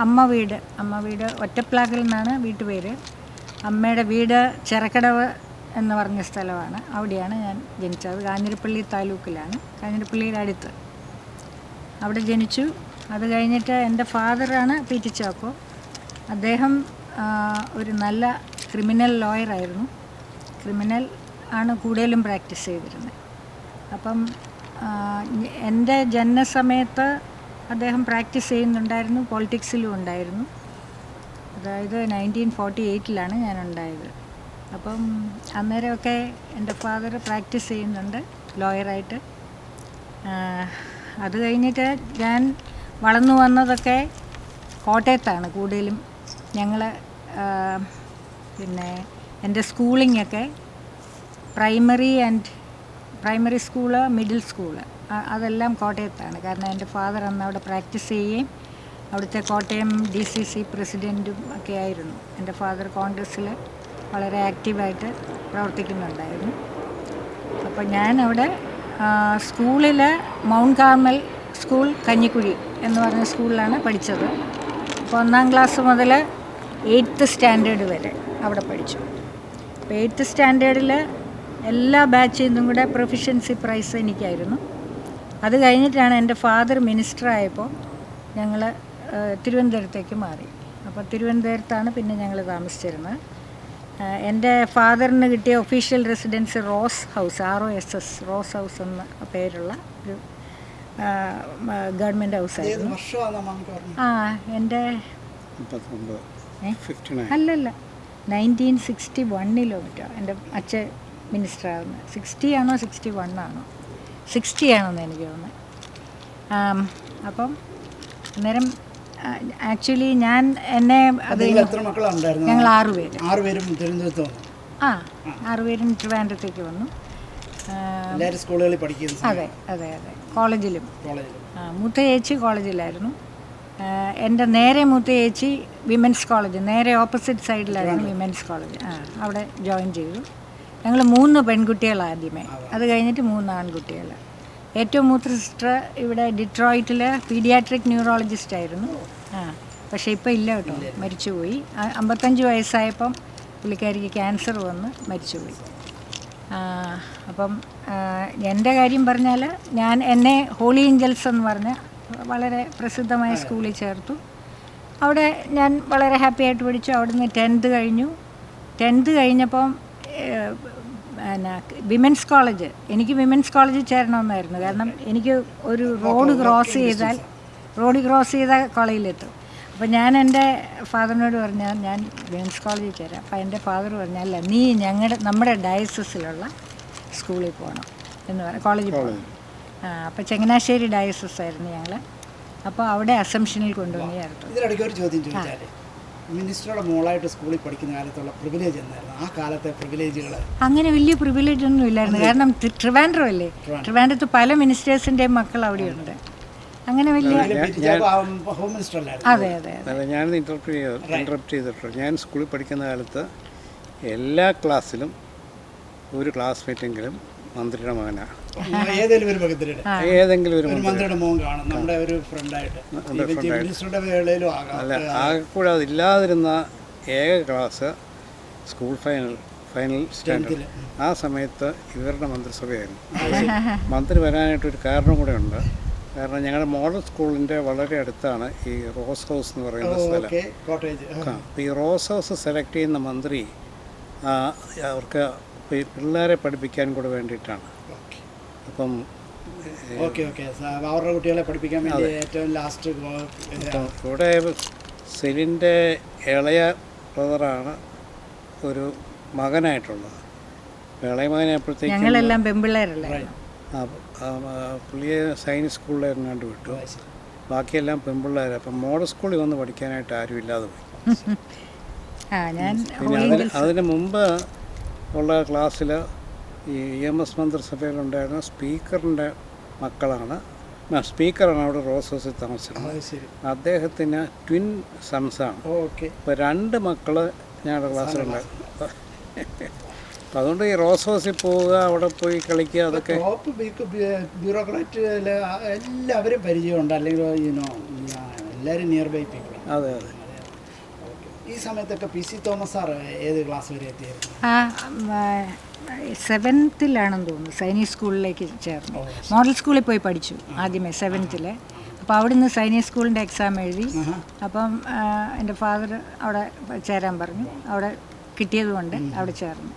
അമ്മ വീട് ഒറ്റപ്ലാക്കിൽ നിന്നാണ് വീട്ടുപേര്. അമ്മയുടെ വീട് ചെറക്കടവ് എന്ന് പറഞ്ഞ സ്ഥലമാണ്. അവിടെയാണ് ഞാൻ ജനിച്ചത്. കാഞ്ഞിരപ്പള്ളി താലൂക്കിലാണ്, കാഞ്ഞിരപ്പള്ളിയുടെ അടുത്ത്. അവിടെ ജനിച്ചു. അത് കഴിഞ്ഞിട്ട് എൻ്റെ ഫാദറാണ് PT ചാക്കോ. അദ്ദേഹം ഒരു നല്ല ക്രിമിനൽ ലോയറായിരുന്നു. ക്രിമിനൽ ആണ് കൂടുതലും പ്രാക്ടീസ് ചെയ്തിരുന്നത്. അപ്പം എൻ്റെ ജനനസമയത്ത് അദ്ദേഹം പ്രാക്ടീസ് ചെയ്യുന്നുണ്ടായിരുന്നു, പൊളിറ്റിക്സിലും ഉണ്ടായിരുന്നു. അതായത് 1948 ഞാനുണ്ടായത്. അപ്പം അന്നേരമൊക്കെ എൻ്റെ ഫാദർ പ്രാക്ടീസ് ചെയ്യുന്നുണ്ട് ലോയറായിട്ട്. അത് കഴിഞ്ഞിട്ട് ഞാൻ വളർന്നു വന്നതൊക്കെ കോട്ടയത്താണ് കൂടുതലും. ഞങ്ങൾ പിന്നെ എൻ്റെ സ്കൂളിങ്ങൊക്കെ പ്രൈമറി സ്കൂള്, മിഡിൽ സ്കൂള് അതെല്ലാം കോട്ടയത്താണ്. കാരണം എൻ്റെ ഫാദർ അന്ന് അവിടെ പ്രാക്ടീസ് ചെയ്യുകയും അവിടുത്തെ കോട്ടയം DCC പ്രസിഡൻറ്റും ഒക്കെ ആയിരുന്നു. എൻ്റെ ഫാദർ കോൺഗ്രസ്സിൽ വളരെ ആക്റ്റീവായിട്ട് പ്രവർത്തിക്കുന്നുണ്ടായിരുന്നു. അപ്പോൾ ഞാൻ അവിടെ സ്കൂളിൽ മൗണ്ട് കാർമൽ സ്കൂൾ കഞ്ഞിക്കുഴി എന്ന് പറഞ്ഞ സ്കൂളിലാണ് പഠിച്ചത്. അപ്പോൾ 1ാം ക്ലാസ് മുതൽ 8th സ്റ്റാൻഡേർഡ് വരെ അവിടെ പഠിച്ചു. അപ്പോൾ 8th സ്റ്റാൻഡേർഡിൽ എല്ലാ ബാച്ചിൽ നിന്നും കൂടെ പ്രൊഫിഷ്യൻസി പ്രൈസ് എനിക്കായിരുന്നു. അത് കഴിഞ്ഞിട്ടാണ് എൻ്റെ ഫാദർ മിനിസ്റ്റർ ആയപ്പോൾ ഞങ്ങൾ തിരുവനന്തപുരത്തേക്ക് മാറി. അപ്പോൾ തിരുവനന്തപുരത്താണ് പിന്നെ ഞങ്ങൾ താമസിച്ചിരുന്നത്. എൻ്റെ ഫാദറിന് കിട്ടിയ official residence Ross House, ROSS, Ross House എന്ന പേരുള്ള ഒരു ഗവൺമെൻറ് ഹൗസായിരുന്നു. എൻ്റെ അല്ലല്ല 1961 മറ്റോ എൻ്റെ അച്ഛൻ മിനിസ്റ്റർ ആകുന്നത്. 60 ആണോ 61 ആണോ 60 ആണോന്ന് എനിക്ക് തോന്നുന്നത്. അപ്പം അന്നേരം ആക്ച്വലി ഞാൻ എന്നെ ഞങ്ങൾ 6 പേര് 6 പേരും ട്രിവാൻഡ്രത്തേക്ക് വന്നു. സ്കൂളുകളിൽ പഠിക്കുന്നു. അതെ, കോളേജിലും. മൂത്ത ചേച്ചി കോളേജിലായിരുന്നു. എൻ്റെ നേരെ മൂത്ത ചേച്ചി വിമൻസ് കോളേജ്, നേരെ ഓപ്പോസിറ്റ് സൈഡിലായിരുന്നു വിമൻസ് കോളേജ്. അവിടെ ജോയിൻ ചെയ്തു. ഞങ്ങൾ 3 പെൺകുട്ടികൾ ആദ്യമേ, അത് കഴിഞ്ഞിട്ട് 3 ആൺകുട്ടികൾ. ഏറ്റവും മൂത്ത സിസ്റ്റർ ഇവിടെ ഡിട്രോയിറ്റിൽ പീഡിയാട്രിക് ന്യൂറോളജിസ്റ്റ് ആയിരുന്നു. പക്ഷേ ഇപ്പോൾ ഇല്ല കേട്ടോ, മരിച്ചുപോയി. 55 വയസ്സായപ്പം പുള്ളിക്കാരിക്ക് ക്യാൻസർ വന്ന് മരിച്ചുപോയി. അപ്പം എൻ്റെ കാര്യം പറഞ്ഞാൽ എന്നെ ഹോളി ഏഞ്ചൽസ് എന്ന് പറഞ്ഞ വളരെ പ്രസിദ്ധമായ സ്കൂളിൽ ചേർത്തു. അവിടെ ഞാൻ വളരെ ഹാപ്പി ആയിട്ട് പഠിച്ചു. അവിടുന്ന് 10th കഴിഞ്ഞു. 10th കഴിഞ്ഞപ്പം വിമൻസ് കോളേജ്, എനിക്ക് വിമൻസ് കോളേജിൽ ചേരണമെന്നായിരുന്നു. കാരണം എനിക്ക് ഒരു റോഡ് ക്രോസ് ചെയ്താൽ കോളേജിലെത്തും. അപ്പോൾ ഞാൻ എൻ്റെ ഫാദറിനോട് പറഞ്ഞാൽ ഞാൻ വിമൻസ് കോളേജിൽ ചേരാം. അപ്പോൾ എൻ്റെ ഫാദർ പറഞ്ഞല്ല, നീ നമ്മുടെ ഡയസസിലുള്ള സ്കൂളിൽ പോകണം എന്ന് പറഞ്ഞു, കോളേജിൽ പോകണം. അപ്പോൾ ചങ്ങനാശ്ശേരി ഡയസസ് ആയിരുന്നു ഞങ്ങൾ. അപ്പോൾ അവിടെ അസംഷനിൽ കൊണ്ടുവന്ന് ചേർത്തു. ഇതിനിടയ്ക്ക് ഒരു ചോദ്യം ചോദിച്ചാൽ, മിനിസ്റ്ററുടെ മോളായിട്ട് സ്കൂളിൽ പഠിക്കുന്ന കാലത്തുള്ള പ്രിവിലേജ് എന്തായിരുന്നു? ആ കാലത്തെ പ്രിവിലേജുകൾ അങ്ങനെ വലിയ പ്രിവിലേജ് ഒന്നും ഇല്ലായിരുന്നു. കാരണം ട്രിവാൻഡ്രം അല്ലേ, ട്രിവാൻഡ്രത്ത് പല മിനിസ്റ്റേഴ്സിൻ്റെയും മക്കൾ അവിടെയുണ്ട്. അങ്ങനെ വലിയ ഹോം മിനിസ്റ്റർ അല്ലായിരുന്നു. അതെ. ഞാൻ ഇൻറ്ററപ്റ്റ് ചെയ്തിട്ടുണ്ട്. ഞാൻ സ്കൂളിൽ പഠിക്കുന്ന കാലത്ത് എല്ലാ ക്ലാസ്സിലും ഒരു ക്ലാസ്മേറ്റെങ്കിലും മന്ത്രിയുടെ മകനാണ്. ഏതെങ്കിലും ഒരു മന്ത്രിയുടെ മോൻ കാണും, നമ്മുടെ ഒരു ഫ്രണ്ടായിട്ട്. അല്ല, ആകെക്കൂടെ അതില്ലാതിരുന്ന ഏക ക്ലാസ് സ്കൂൾ ഫൈനൽ സ്റ്റാൻഡേർഡ്. ആ സമയത്ത് ഇവരുടെ മന്ത്രിസഭയായിരുന്നു. മന്ത്രി വരാനായിട്ടൊരു കാരണം കൂടെ ഉണ്ട്. കാരണം ഞങ്ങളുടെ മോഡൽ സ്കൂളിൻ്റെ വളരെ അടുത്താണ് ഈ റോസ് ഹൗസ് എന്ന് പറയുന്ന സ്ഥലം. അപ്പോൾ ഈ റോസ് ഹൗസ് സെലക്ട് ചെയ്യുന്ന മന്ത്രി അവർക്ക് പിള്ളേരെ പഠിപ്പിക്കാൻ കൂടെ വേണ്ടിയിട്ടാണ്. അപ്പം അവരുടെ കുട്ടികളെ പഠിപ്പിക്കാൻ വേണ്ടി ഏറ്റവും ലാസ്റ്റ് ഇവിടെ സെലിൻ്റെ ഇളയ ബ്രദറാണ് ഒരു മകനായിട്ടുള്ളത്. ഇളയ മകനായപ്പോഴത്തേക്കും ഞങ്ങളെല്ലാം പെൺപിള്ളേരല്ലേ. പുള്ളിയെ സയൻസ് സ്കൂളിലായിരുന്നു കണ്ടു വിട്ടു. ബാക്കിയെല്ലാം പെൺപിള്ളേർ. അപ്പം മോഡൽ സ്കൂളിൽ വന്ന് പഠിക്കാനായിട്ട് ആരും ഇല്ലാതെ പോയി. പിന്നെ അതിന് മുമ്പ് ഉള്ള ക്ലാസ്സിൽ ഈ EMS മന്ത്രിസഭയിലുണ്ടായിരുന്ന സ്പീക്കറിൻ്റെ മക്കളാണ്. സ്പീക്കറാണ് അവിടെ റോസ് ഹൗസിൽ താമസിക്കുന്നത്. അദ്ദേഹത്തിന് ട്വിൻ സൺസാണ്. ഇപ്പോൾ 2 മക്കൾ ഞങ്ങളുടെ ക്ലാസ്സിലുണ്ടായിരുന്നു. അപ്പം അതുകൊണ്ട് ഈ റോസ് ഹൗസിൽ പോവുക, അവിടെ പോയി കളിക്കുക, അതൊക്കെ ബ്യൂറോക്രാറ്റ് എല്ലാവരും പരിചയമുണ്ട്, അല്ലെങ്കിൽ എല്ലാവരും നിയർ ബൈ പീപ്പിൾ. അതെ. ഈ സമയത്തൊക്കെ PC തോമസ് സാർ ഏത് ക്ലാസ് വരെ എത്തിയായിരുന്നു? 7th തോന്നുന്നു. സൈനിക് സ്കൂളിലേക്ക് ചേർന്നു. മോഡൽ സ്കൂളിൽ പോയി പഠിച്ചു ആദ്യമേ 7th. അപ്പോൾ അവിടുന്ന് സൈനിക് സ്കൂളിൻ്റെ എക്സാം എഴുതി. അപ്പം എൻ്റെ ഫാദർ അവിടെ ചേരാൻ പറഞ്ഞു. അവിടെ കിട്ടിയതുകൊണ്ട് അവിടെ ചേർന്നു.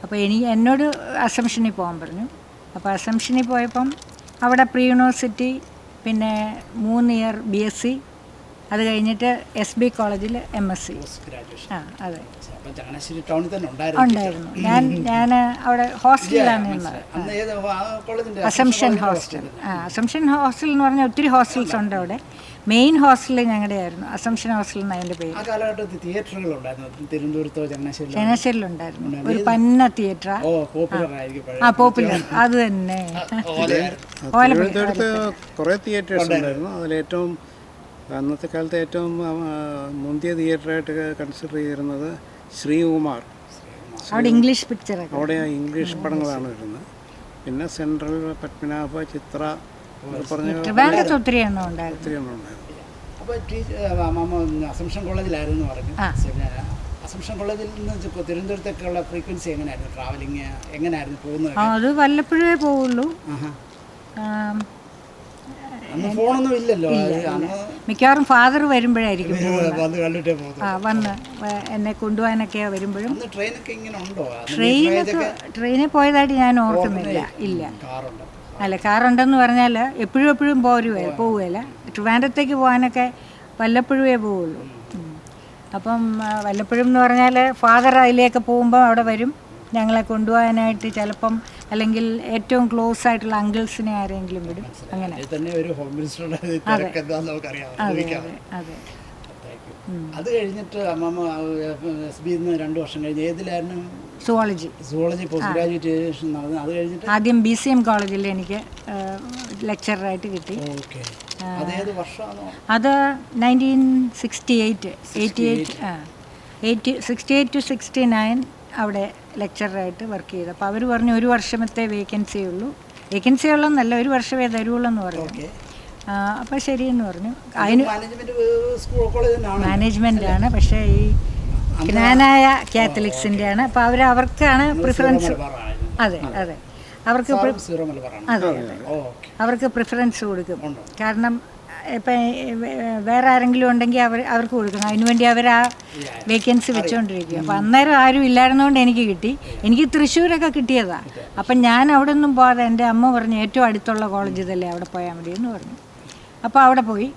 അപ്പോൾ എന്നോട് അസംഷനിൽ പോകാൻ പറഞ്ഞു. അപ്പോൾ അസംഷനിൽ പോയപ്പം അവിടെ പ്രീ യൂണിവേഴ്സിറ്റി, പിന്നെ 3 ഇയർ BSc, അത് കഴിഞ്ഞിട്ട് SB കോളേജിൽ MSc. അതെ, ഉണ്ടായിരുന്നു. ഞാൻ അവിടെ ഹോസ്റ്റലിലാണ് നിന്നത്. Assumption hostel. അസംഷൻ ഹോസ്റ്റൽ എന്ന് പറഞ്ഞാൽ ഒത്തിരി ഹോസ്റ്റൽസ് ഉണ്ട് അവിടെ. മെയിൻ ഹോസ്റ്റൽ ഞങ്ങളുടെ ആയിരുന്നു, അസംഷൻ ഹോസ്റ്റൽ എന്ന് അതിൻ്റെ പേര്. ചങ്ങനാശ്ശേരിയിലുണ്ടായിരുന്നു ഒരു പന്ന തിയേറ്റർ. പോപ്പുലർ, അത് തന്നെ. തിരുവനന്തപുരത്ത് കുറേ തിയേറ്റേഴ്സ് ഉണ്ടായിരുന്നു. അതിലേറ്റവും അന്നത്തെ കാലത്ത് ഏറ്റവും മുന്തിയ തിയേറ്ററായിട്ട് കൺസിഡർ ചെയ്തിരുന്നത് ശ്രീകുമാർ. അവിടെ ഇംഗ്ലീഷ് പിക്ചർ, അവിടെ ഇംഗ്ലീഷ് പടങ്ങളാണ് വരുന്നത്. പിന്നെ സെൻട്രൽ, പത്മനാഭ, ചിത്ര ഒത്തിരി എണ്ണം ഉണ്ടായിരുന്നു. അപ്പോൾ അസംഷൻ കോളേജിലായിരുന്നു പറഞ്ഞു. അസംഷൻ കോളേജിൽ നിന്ന് തിരുവനന്തപുരത്തേക്കുള്ള ഫ്രീക്വൻസി എങ്ങനെയായിരുന്നു? ട്രാവലിങ് എങ്ങനെയായിരുന്നു പോകുന്നത്? അത് വല്ലപ്പോഴേ പോവുള്ളൂ. ഫോണൊന്നും ഇല്ലല്ലോ. മിക്കവാറും ഫാദർ വരുമ്പോഴായിരിക്കും വന്ന് എന്നെ കൊണ്ടുപോകാനൊക്കെ വരുമ്പോഴും. ട്രെയിനിൽ പോയതായിട്ട് ഞാൻ ഓർക്കുന്നില്ല. ഇല്ല, അല്ല, കാറുണ്ടെന്ന് പറഞ്ഞാൽ എപ്പോഴും പോവുകയില്ല. ട്രിവാൻഡ്രത്തേക്ക് പോകാനൊക്കെ വല്ലപ്പോഴേ പോവുള്ളൂ. അപ്പം വല്ലപ്പോഴും എന്ന് പറഞ്ഞാൽ ഫാദർ അതിലേക്ക് പോകുമ്പോൾ അവിടെ വരും ഞങ്ങളെ കൊണ്ടുപോകാനായിട്ട്. ചിലപ്പം അല്ലെങ്കിൽ ഏറ്റവും ക്ലോസ് ആയിട്ടുള്ള അങ്കിൾസിനെ ആരെങ്കിലും വിടും. അങ്ങനെ. അതെ. അത് കഴിഞ്ഞിട്ട് അമ്മമ്മ SBന്ന് 2 വർഷം കഴിഞ്ഞ് ഏതിലായിരുന്നു? സുവോളജി പോസ്റ്റ് ഗ്രാജുവേഷൻ നടന്നു. അത് കഴിഞ്ഞിട്ട് ആദ്യം BCM കോളേജിൽ എനിക്ക് ലെക്ചറായിട്ട് കിട്ടി. അത് 1968 to 69 അവിടെ ലെക്ചറായിട്ട് വർക്ക് ചെയ്തു. അപ്പോൾ അവർ പറഞ്ഞു 1 വർഷമത്തെ വേക്കൻസി ഉള്ളെന്നല്ല, 1 വർഷമേ തരുള്ളൂ എന്ന് പറഞ്ഞു. അപ്പോൾ ശരിയെന്ന് പറഞ്ഞു. അതിന് മാനേജ്മെൻറ്റാണ്, പക്ഷേ ഈ ജ്ഞാനായ കാത്തലിക്സിൻ്റെയാണ്. അപ്പോൾ അവർക്കാണ് പ്രിഫറൻസ്. അതെ, അവർക്ക് പ്രിഫറൻസ് കൊടുക്കും. കാരണം ഇപ്പം വേറെ ആരെങ്കിലും ഉണ്ടെങ്കിൽ അവർക്ക് കൊടുക്കണം. അതിനുവേണ്ടി അവർ ആ വേക്കൻസി വെച്ചുകൊണ്ടിരിക്കുക. അപ്പോൾ അന്നേരം ആരും ഇല്ലായിരുന്നുകൊണ്ട് എനിക്ക് കിട്ടി. എനിക്ക് തൃശ്ശൂരൊക്കെ കിട്ടിയതാണ്. അപ്പം ഞാൻ അവിടെ ഒന്നും പോകാതെ എൻ്റെ അമ്മ പറഞ്ഞു ഏറ്റവും അടുത്തുള്ള കോളേജ് ഇതല്ലേ, അവിടെ പോയാൽ മതി എന്ന് പറഞ്ഞു. അപ്പോൾ അവിടെ പോയി.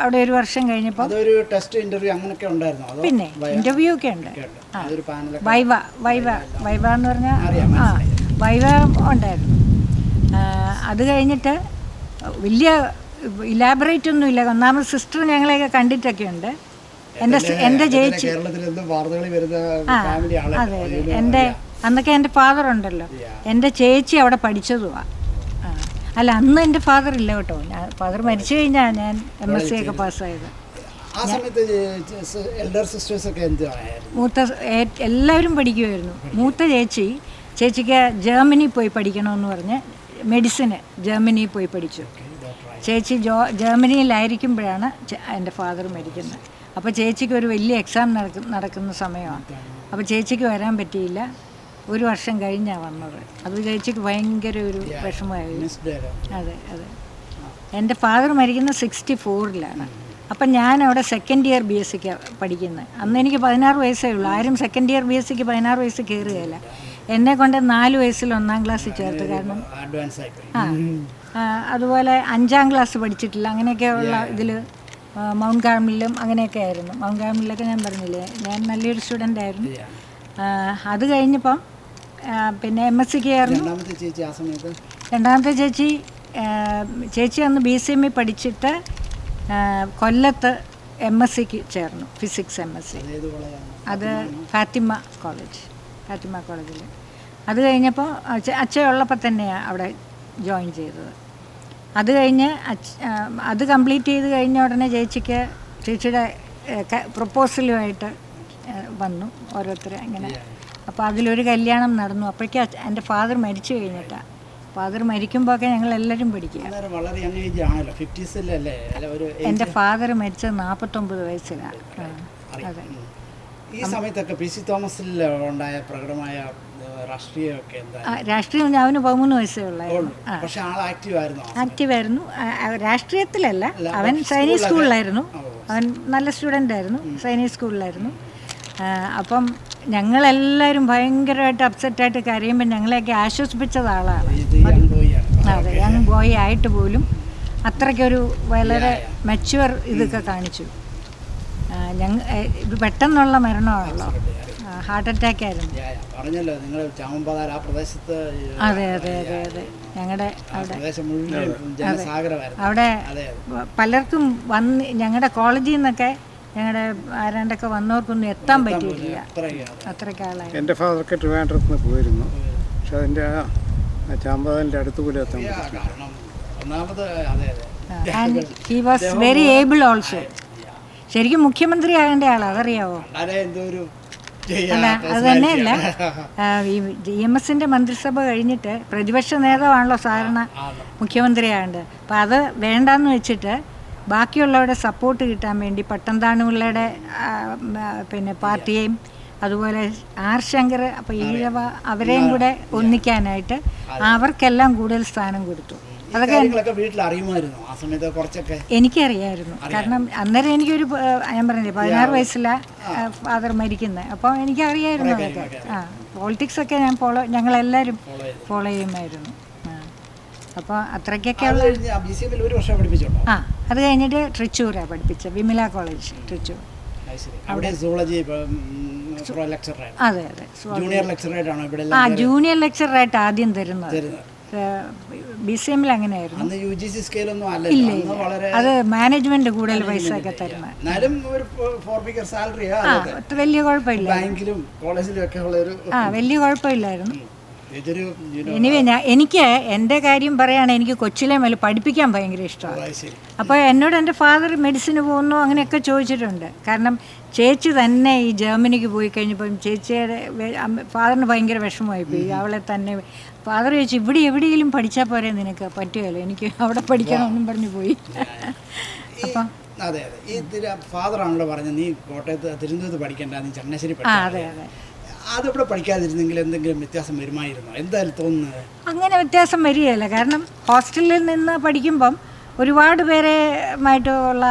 അവിടെ 1 വർഷം കഴിഞ്ഞപ്പോൾ പിന്നെ ഇൻ്റർവ്യൂ ഒക്കെ ഉണ്ട്. വൈവ എന്ന് പറഞ്ഞാൽ വൈവ ഉണ്ടായിരുന്നു. അത് കഴിഞ്ഞിട്ട് വലിയ ഇലാബറേറ്റ് ഒന്നുമില്ല. ഒന്നാമത് സിസ്റ്റർ ഞങ്ങളെയൊക്കെ കണ്ടിട്ടൊക്കെ ഉണ്ട്. എൻ്റെ ചേച്ചി, അതെ, അന്നൊക്കെ എൻ്റെ ഫാദർ ഉണ്ടല്ലോ, എൻ്റെ ചേച്ചി അവിടെ പഠിച്ചതുമാണ്. അല്ല, അന്ന് എൻ്റെ ഫാദർ ഇല്ല കേട്ടോ. ഫാദർ മരിച്ചു കഴിഞ്ഞാൽ ഞാൻ MSc ഒക്കെ പാസ്സായത്. എല്ലാവരും പഠിക്കുമായിരുന്നു. മൂത്ത ചേച്ചിക്ക് ജർമ്മനി പോയി പഠിക്കണമെന്ന് പറഞ്ഞ് മെഡിസിന് ജർമ്മനിയിൽ പോയി പഠിച്ചു. ചേച്ചി ജർമ്മനിയിലായിരിക്കുമ്പോഴാണ് എൻ്റെ ഫാദർ മരിക്കുന്നത്. അപ്പോൾ ചേച്ചിക്ക് ഒരു വലിയ എക്സാം നടക്കുന്ന സമയമാണ്. അപ്പോൾ ചേച്ചിക്ക് വരാൻ പറ്റിയില്ല. 1 വർഷം കഴിഞ്ഞാണ് വന്നത്. അത് ചേച്ചിക്ക് ഭയങ്കര ഒരു വിഷമമായിരുന്നു. അതെ. എൻ്റെ ഫാദർ മരിക്കുന്നത് 64-ലാണ്. അപ്പം ഞാൻ അവിടെ സെക്കൻഡ് ഇയർ BScക്ക് പഠിക്കുന്നത്. അന്ന് എനിക്ക് 16 വയസ്സേ ഉള്ളൂ. ആരും സെക്കൻഡ് ഇയർ BScക്ക് 16 വയസ്സ് കയറുകയില്ല. എന്നെ കൊണ്ട് 4 വയസ്സിൽ 1-ാം ക്ലാസ്സിൽ ചേർത്ത്. കാരണം അതുപോലെ 5-ാം ക്ലാസ് പഠിച്ചിട്ടില്ല. അങ്ങനെയൊക്കെയുള്ള ഇതിൽ മൗണ്ട് കാർമലിലും അങ്ങനെയൊക്കെ ആയിരുന്നു. മൗണ്ട് കാർമലിലൊക്കെ ഞാൻ പറഞ്ഞില്ലേ, ഞാൻ നല്ലൊരു സ്റ്റുഡൻ്റ് ആയിരുന്നു. അത് കഴിഞ്ഞപ്പം പിന്നെ MScക്ക് ആയിരുന്നു. രണ്ടാമത്തെ ചേച്ചി അന്ന് BCM പഠിച്ചിട്ട് കൊല്ലത്ത് MScക്ക് ചേർന്നു, ഫിസിക്സ് MSc. അത് ഫാത്തിമ കോളേജിൽ. അത് കഴിഞ്ഞപ്പോൾ അച്ഛയുള്ളപ്പോൾ തന്നെയാണ് അവിടെ ജോയിൻ ചെയ്തത്. അത് കഴിഞ്ഞ് അത് കംപ്ലീറ്റ് ചെയ്ത് കഴിഞ്ഞ ഉടനെ ചേച്ചിയുടെ പ്രൊപ്പോസലുമായിട്ട് വന്നു ഓരോരുത്തർ ഇങ്ങനെ. അപ്പോൾ അതിലൊരു കല്യാണം നടന്നു. അപ്പോഴേക്കും എൻ്റെ ഫാദർ മരിച്ചു കഴിഞ്ഞിട്ടാണ്. ഫാദർ മരിക്കുമ്പോഴൊക്കെ ഞങ്ങളെല്ലാവരും പഠിക്കുക. എൻ്റെ ഫാദർ മരിച്ചത് 49 വയസ്സിലാണ്. അതെ. ഈ സമയത്തൊക്കെ PC തോമസിൽ ഉണ്ടായ പ്രകടമായ രാഷ്ട്രീയമൊക്കെ എന്താ? രാഷ്ട്രീയം അവന് 13 വയസ്സേ ഉള്ളായിരുന്നു. പക്ഷെ ആൾ ആക്റ്റീവ് ആയിരുന്നു. ആക്റ്റീവായിരുന്നു. രാഷ്ട്രീയത്തിലല്ല, അവൻ സൈനിക് സ്കൂളിലായിരുന്നു. അവൻ നല്ല സ്റ്റുഡൻ്റ് ആയിരുന്നു, സൈനിക് സ്കൂളിലായിരുന്നു. അപ്പം ഞങ്ങളെല്ലാവരും ഭയങ്കരമായിട്ട് അപ്സെറ്റായിട്ട് കരയുമ്പോൾ ഞങ്ങളെയൊക്കെ ആശ്വസിപ്പിച്ചത് ആളാണ്. അതെ, യങ് ബോയ് ആയിട്ട് പോലും അത്രയ്ക്കൊരു വളരെ മെച്യൂർ ഇതൊക്കെ കാണിച്ചു. ഇത് പെട്ടെന്നുള്ള മരണമാണല്ലോ, ഹാർട്ട് അറ്റാക്ക് ആയിരുന്നു. പറഞ്ഞല്ലോ നിങ്ങൾ ചാമമ്പാതാർ ആ പ്രദേശത്ത്. അതെ അതെ അതെ അതെ, ഞങ്ങളുടെ അവിടെ പലർക്കും വന്ന് ഞങ്ങളുടെ കോളേജിൽ നിന്നൊക്കെ ഞങ്ങളുടെ ആരാണ്ടൊക്കെ വന്നവർക്കൊന്നും എത്താൻ പറ്റിയില്ല, അത്രയ്ക്ക് ആളായി. എൻ്റെ ഫാദർക്ക് ട്രിവാൻഡ്രത്ത് നിന്ന് പോയിരുന്നു, പക്ഷെ അതിൻ്റെ ചാമ്പാതിൻ്റെ അടുത്ത് പോലും എത്താൻ പറ്റില്ല. And he was very able also. ശരിക്കും മുഖ്യമന്ത്രി ആകേണ്ട ആളാണ്, അതറിയാവോ? അല്ല, അത് തന്നെയല്ല, ഈ GMSൻ്റെ മന്ത്രിസഭ കഴിഞ്ഞിട്ട് പ്രതിപക്ഷ നേതാവാണല്ലോ സാധാരണ മുഖ്യമന്ത്രി ആകേണ്ടത്. അപ്പം അത് വേണ്ടാന്ന് വെച്ചിട്ട് ബാക്കിയുള്ളവരുടെ സപ്പോർട്ട് കിട്ടാൻ വേണ്ടി പട്ടംതാണുപിള്ളയുടെ പിന്നെ പാർട്ടിയെയും അതുപോലെ ആർ ശങ്കർ, അപ്പോൾ ഈഴവ, അവരെയും കൂടെ ഒന്നിക്കാനായിട്ട് അവർക്കെല്ലാം കൂടുതൽ സ്ഥാനം കൊടുത്തു. അതൊക്കെ എനിക്കറിയാമായിരുന്നു. കാരണം അന്നേരം എനിക്കൊരു, ഞാൻ പറഞ്ഞില്ലേ 16 വയസ്സിലാണ് ഫാദർ മരിക്കുന്നത്. അപ്പോൾ എനിക്കറിയായിരുന്നു അതൊക്കെ. പോളിറ്റിക്സൊക്കെ ഞങ്ങളെല്ലാവരും ഫോളോ ചെയ്യുമായിരുന്നു. അപ്പോൾ അത്രയ്ക്കൊക്കെ അത് കഴിഞ്ഞിട്ട് ട്രിച്ചൂരാണ് പഠിപ്പിച്ചത്, വിമല കോളേജ് ട്രിച്ചൂർ. അതെ അതെ, ജൂനിയർ ലെക്ചറായിട്ട് ആദ്യം തരുന്നത്. BCM അങ്ങനെയായിരുന്നു. ഇല്ല ഇല്ല, അത് മാനേജ്മെന്റ് കൂടുതൽ പൈസ ഒക്കെ തരുന്നത്. വലിയ കുഴപ്പമില്ല, വലിയ കുഴപ്പമില്ലായിരുന്നു. എനിവേ എനിക്ക് എൻ്റെ കാര്യം പറയുകയാണെങ്കിൽ എനിക്ക് കൊച്ചിലെ മേലെ പഠിപ്പിക്കാൻ ഭയങ്കര ഇഷ്ടമാണ്. അപ്പോൾ എന്നോട് എൻ്റെ ഫാദർ മെഡിസിന് പോകുന്നു അങ്ങനെയൊക്കെ ചോദിച്ചിട്ടുണ്ട്. കാരണം ചേച്ചി തന്നെ ഈ ജർമ്മനിക്ക് പോയി കഴിഞ്ഞപ്പം ചേച്ചിയുടെ ഫാദറിന് ഭയങ്കര വിഷമമായി പോയി. അവളെ തന്നെ ഫാദർ ചോദിച്ചു, ഇവിടെ എവിടെയെങ്കിലും പഠിച്ചാൽ പോരെ, നിനക്ക് പറ്റുമല്ലോ, എനിക്ക് അവിടെ പഠിക്കണമെന്നും പറഞ്ഞു പോയി. അപ്പം അതെ അതെ, ഈ ഫാദറാണല്ലോ പറഞ്ഞത് നീ കോട്ടയത്ത് തിരുവനന്തപുരത്ത് പഠിക്കണ്ട, നീ ചങ്ങനാശ്ശേരി. അതെ അതെ, അതിവിടെ പഠിക്കാതിരുന്നെങ്കിൽ എന്തെങ്കിലും വ്യത്യാസം വരുമായിരുന്നോ? എന്തായാലും തോന്നുന്നത് അങ്ങനെ വ്യത്യാസം വരികയില്ല. കാരണം ഹോസ്റ്റലിൽ നിന്ന് പഠിക്കുമ്പം ഒരുപാട് പേരുമായിട്ടുള്ള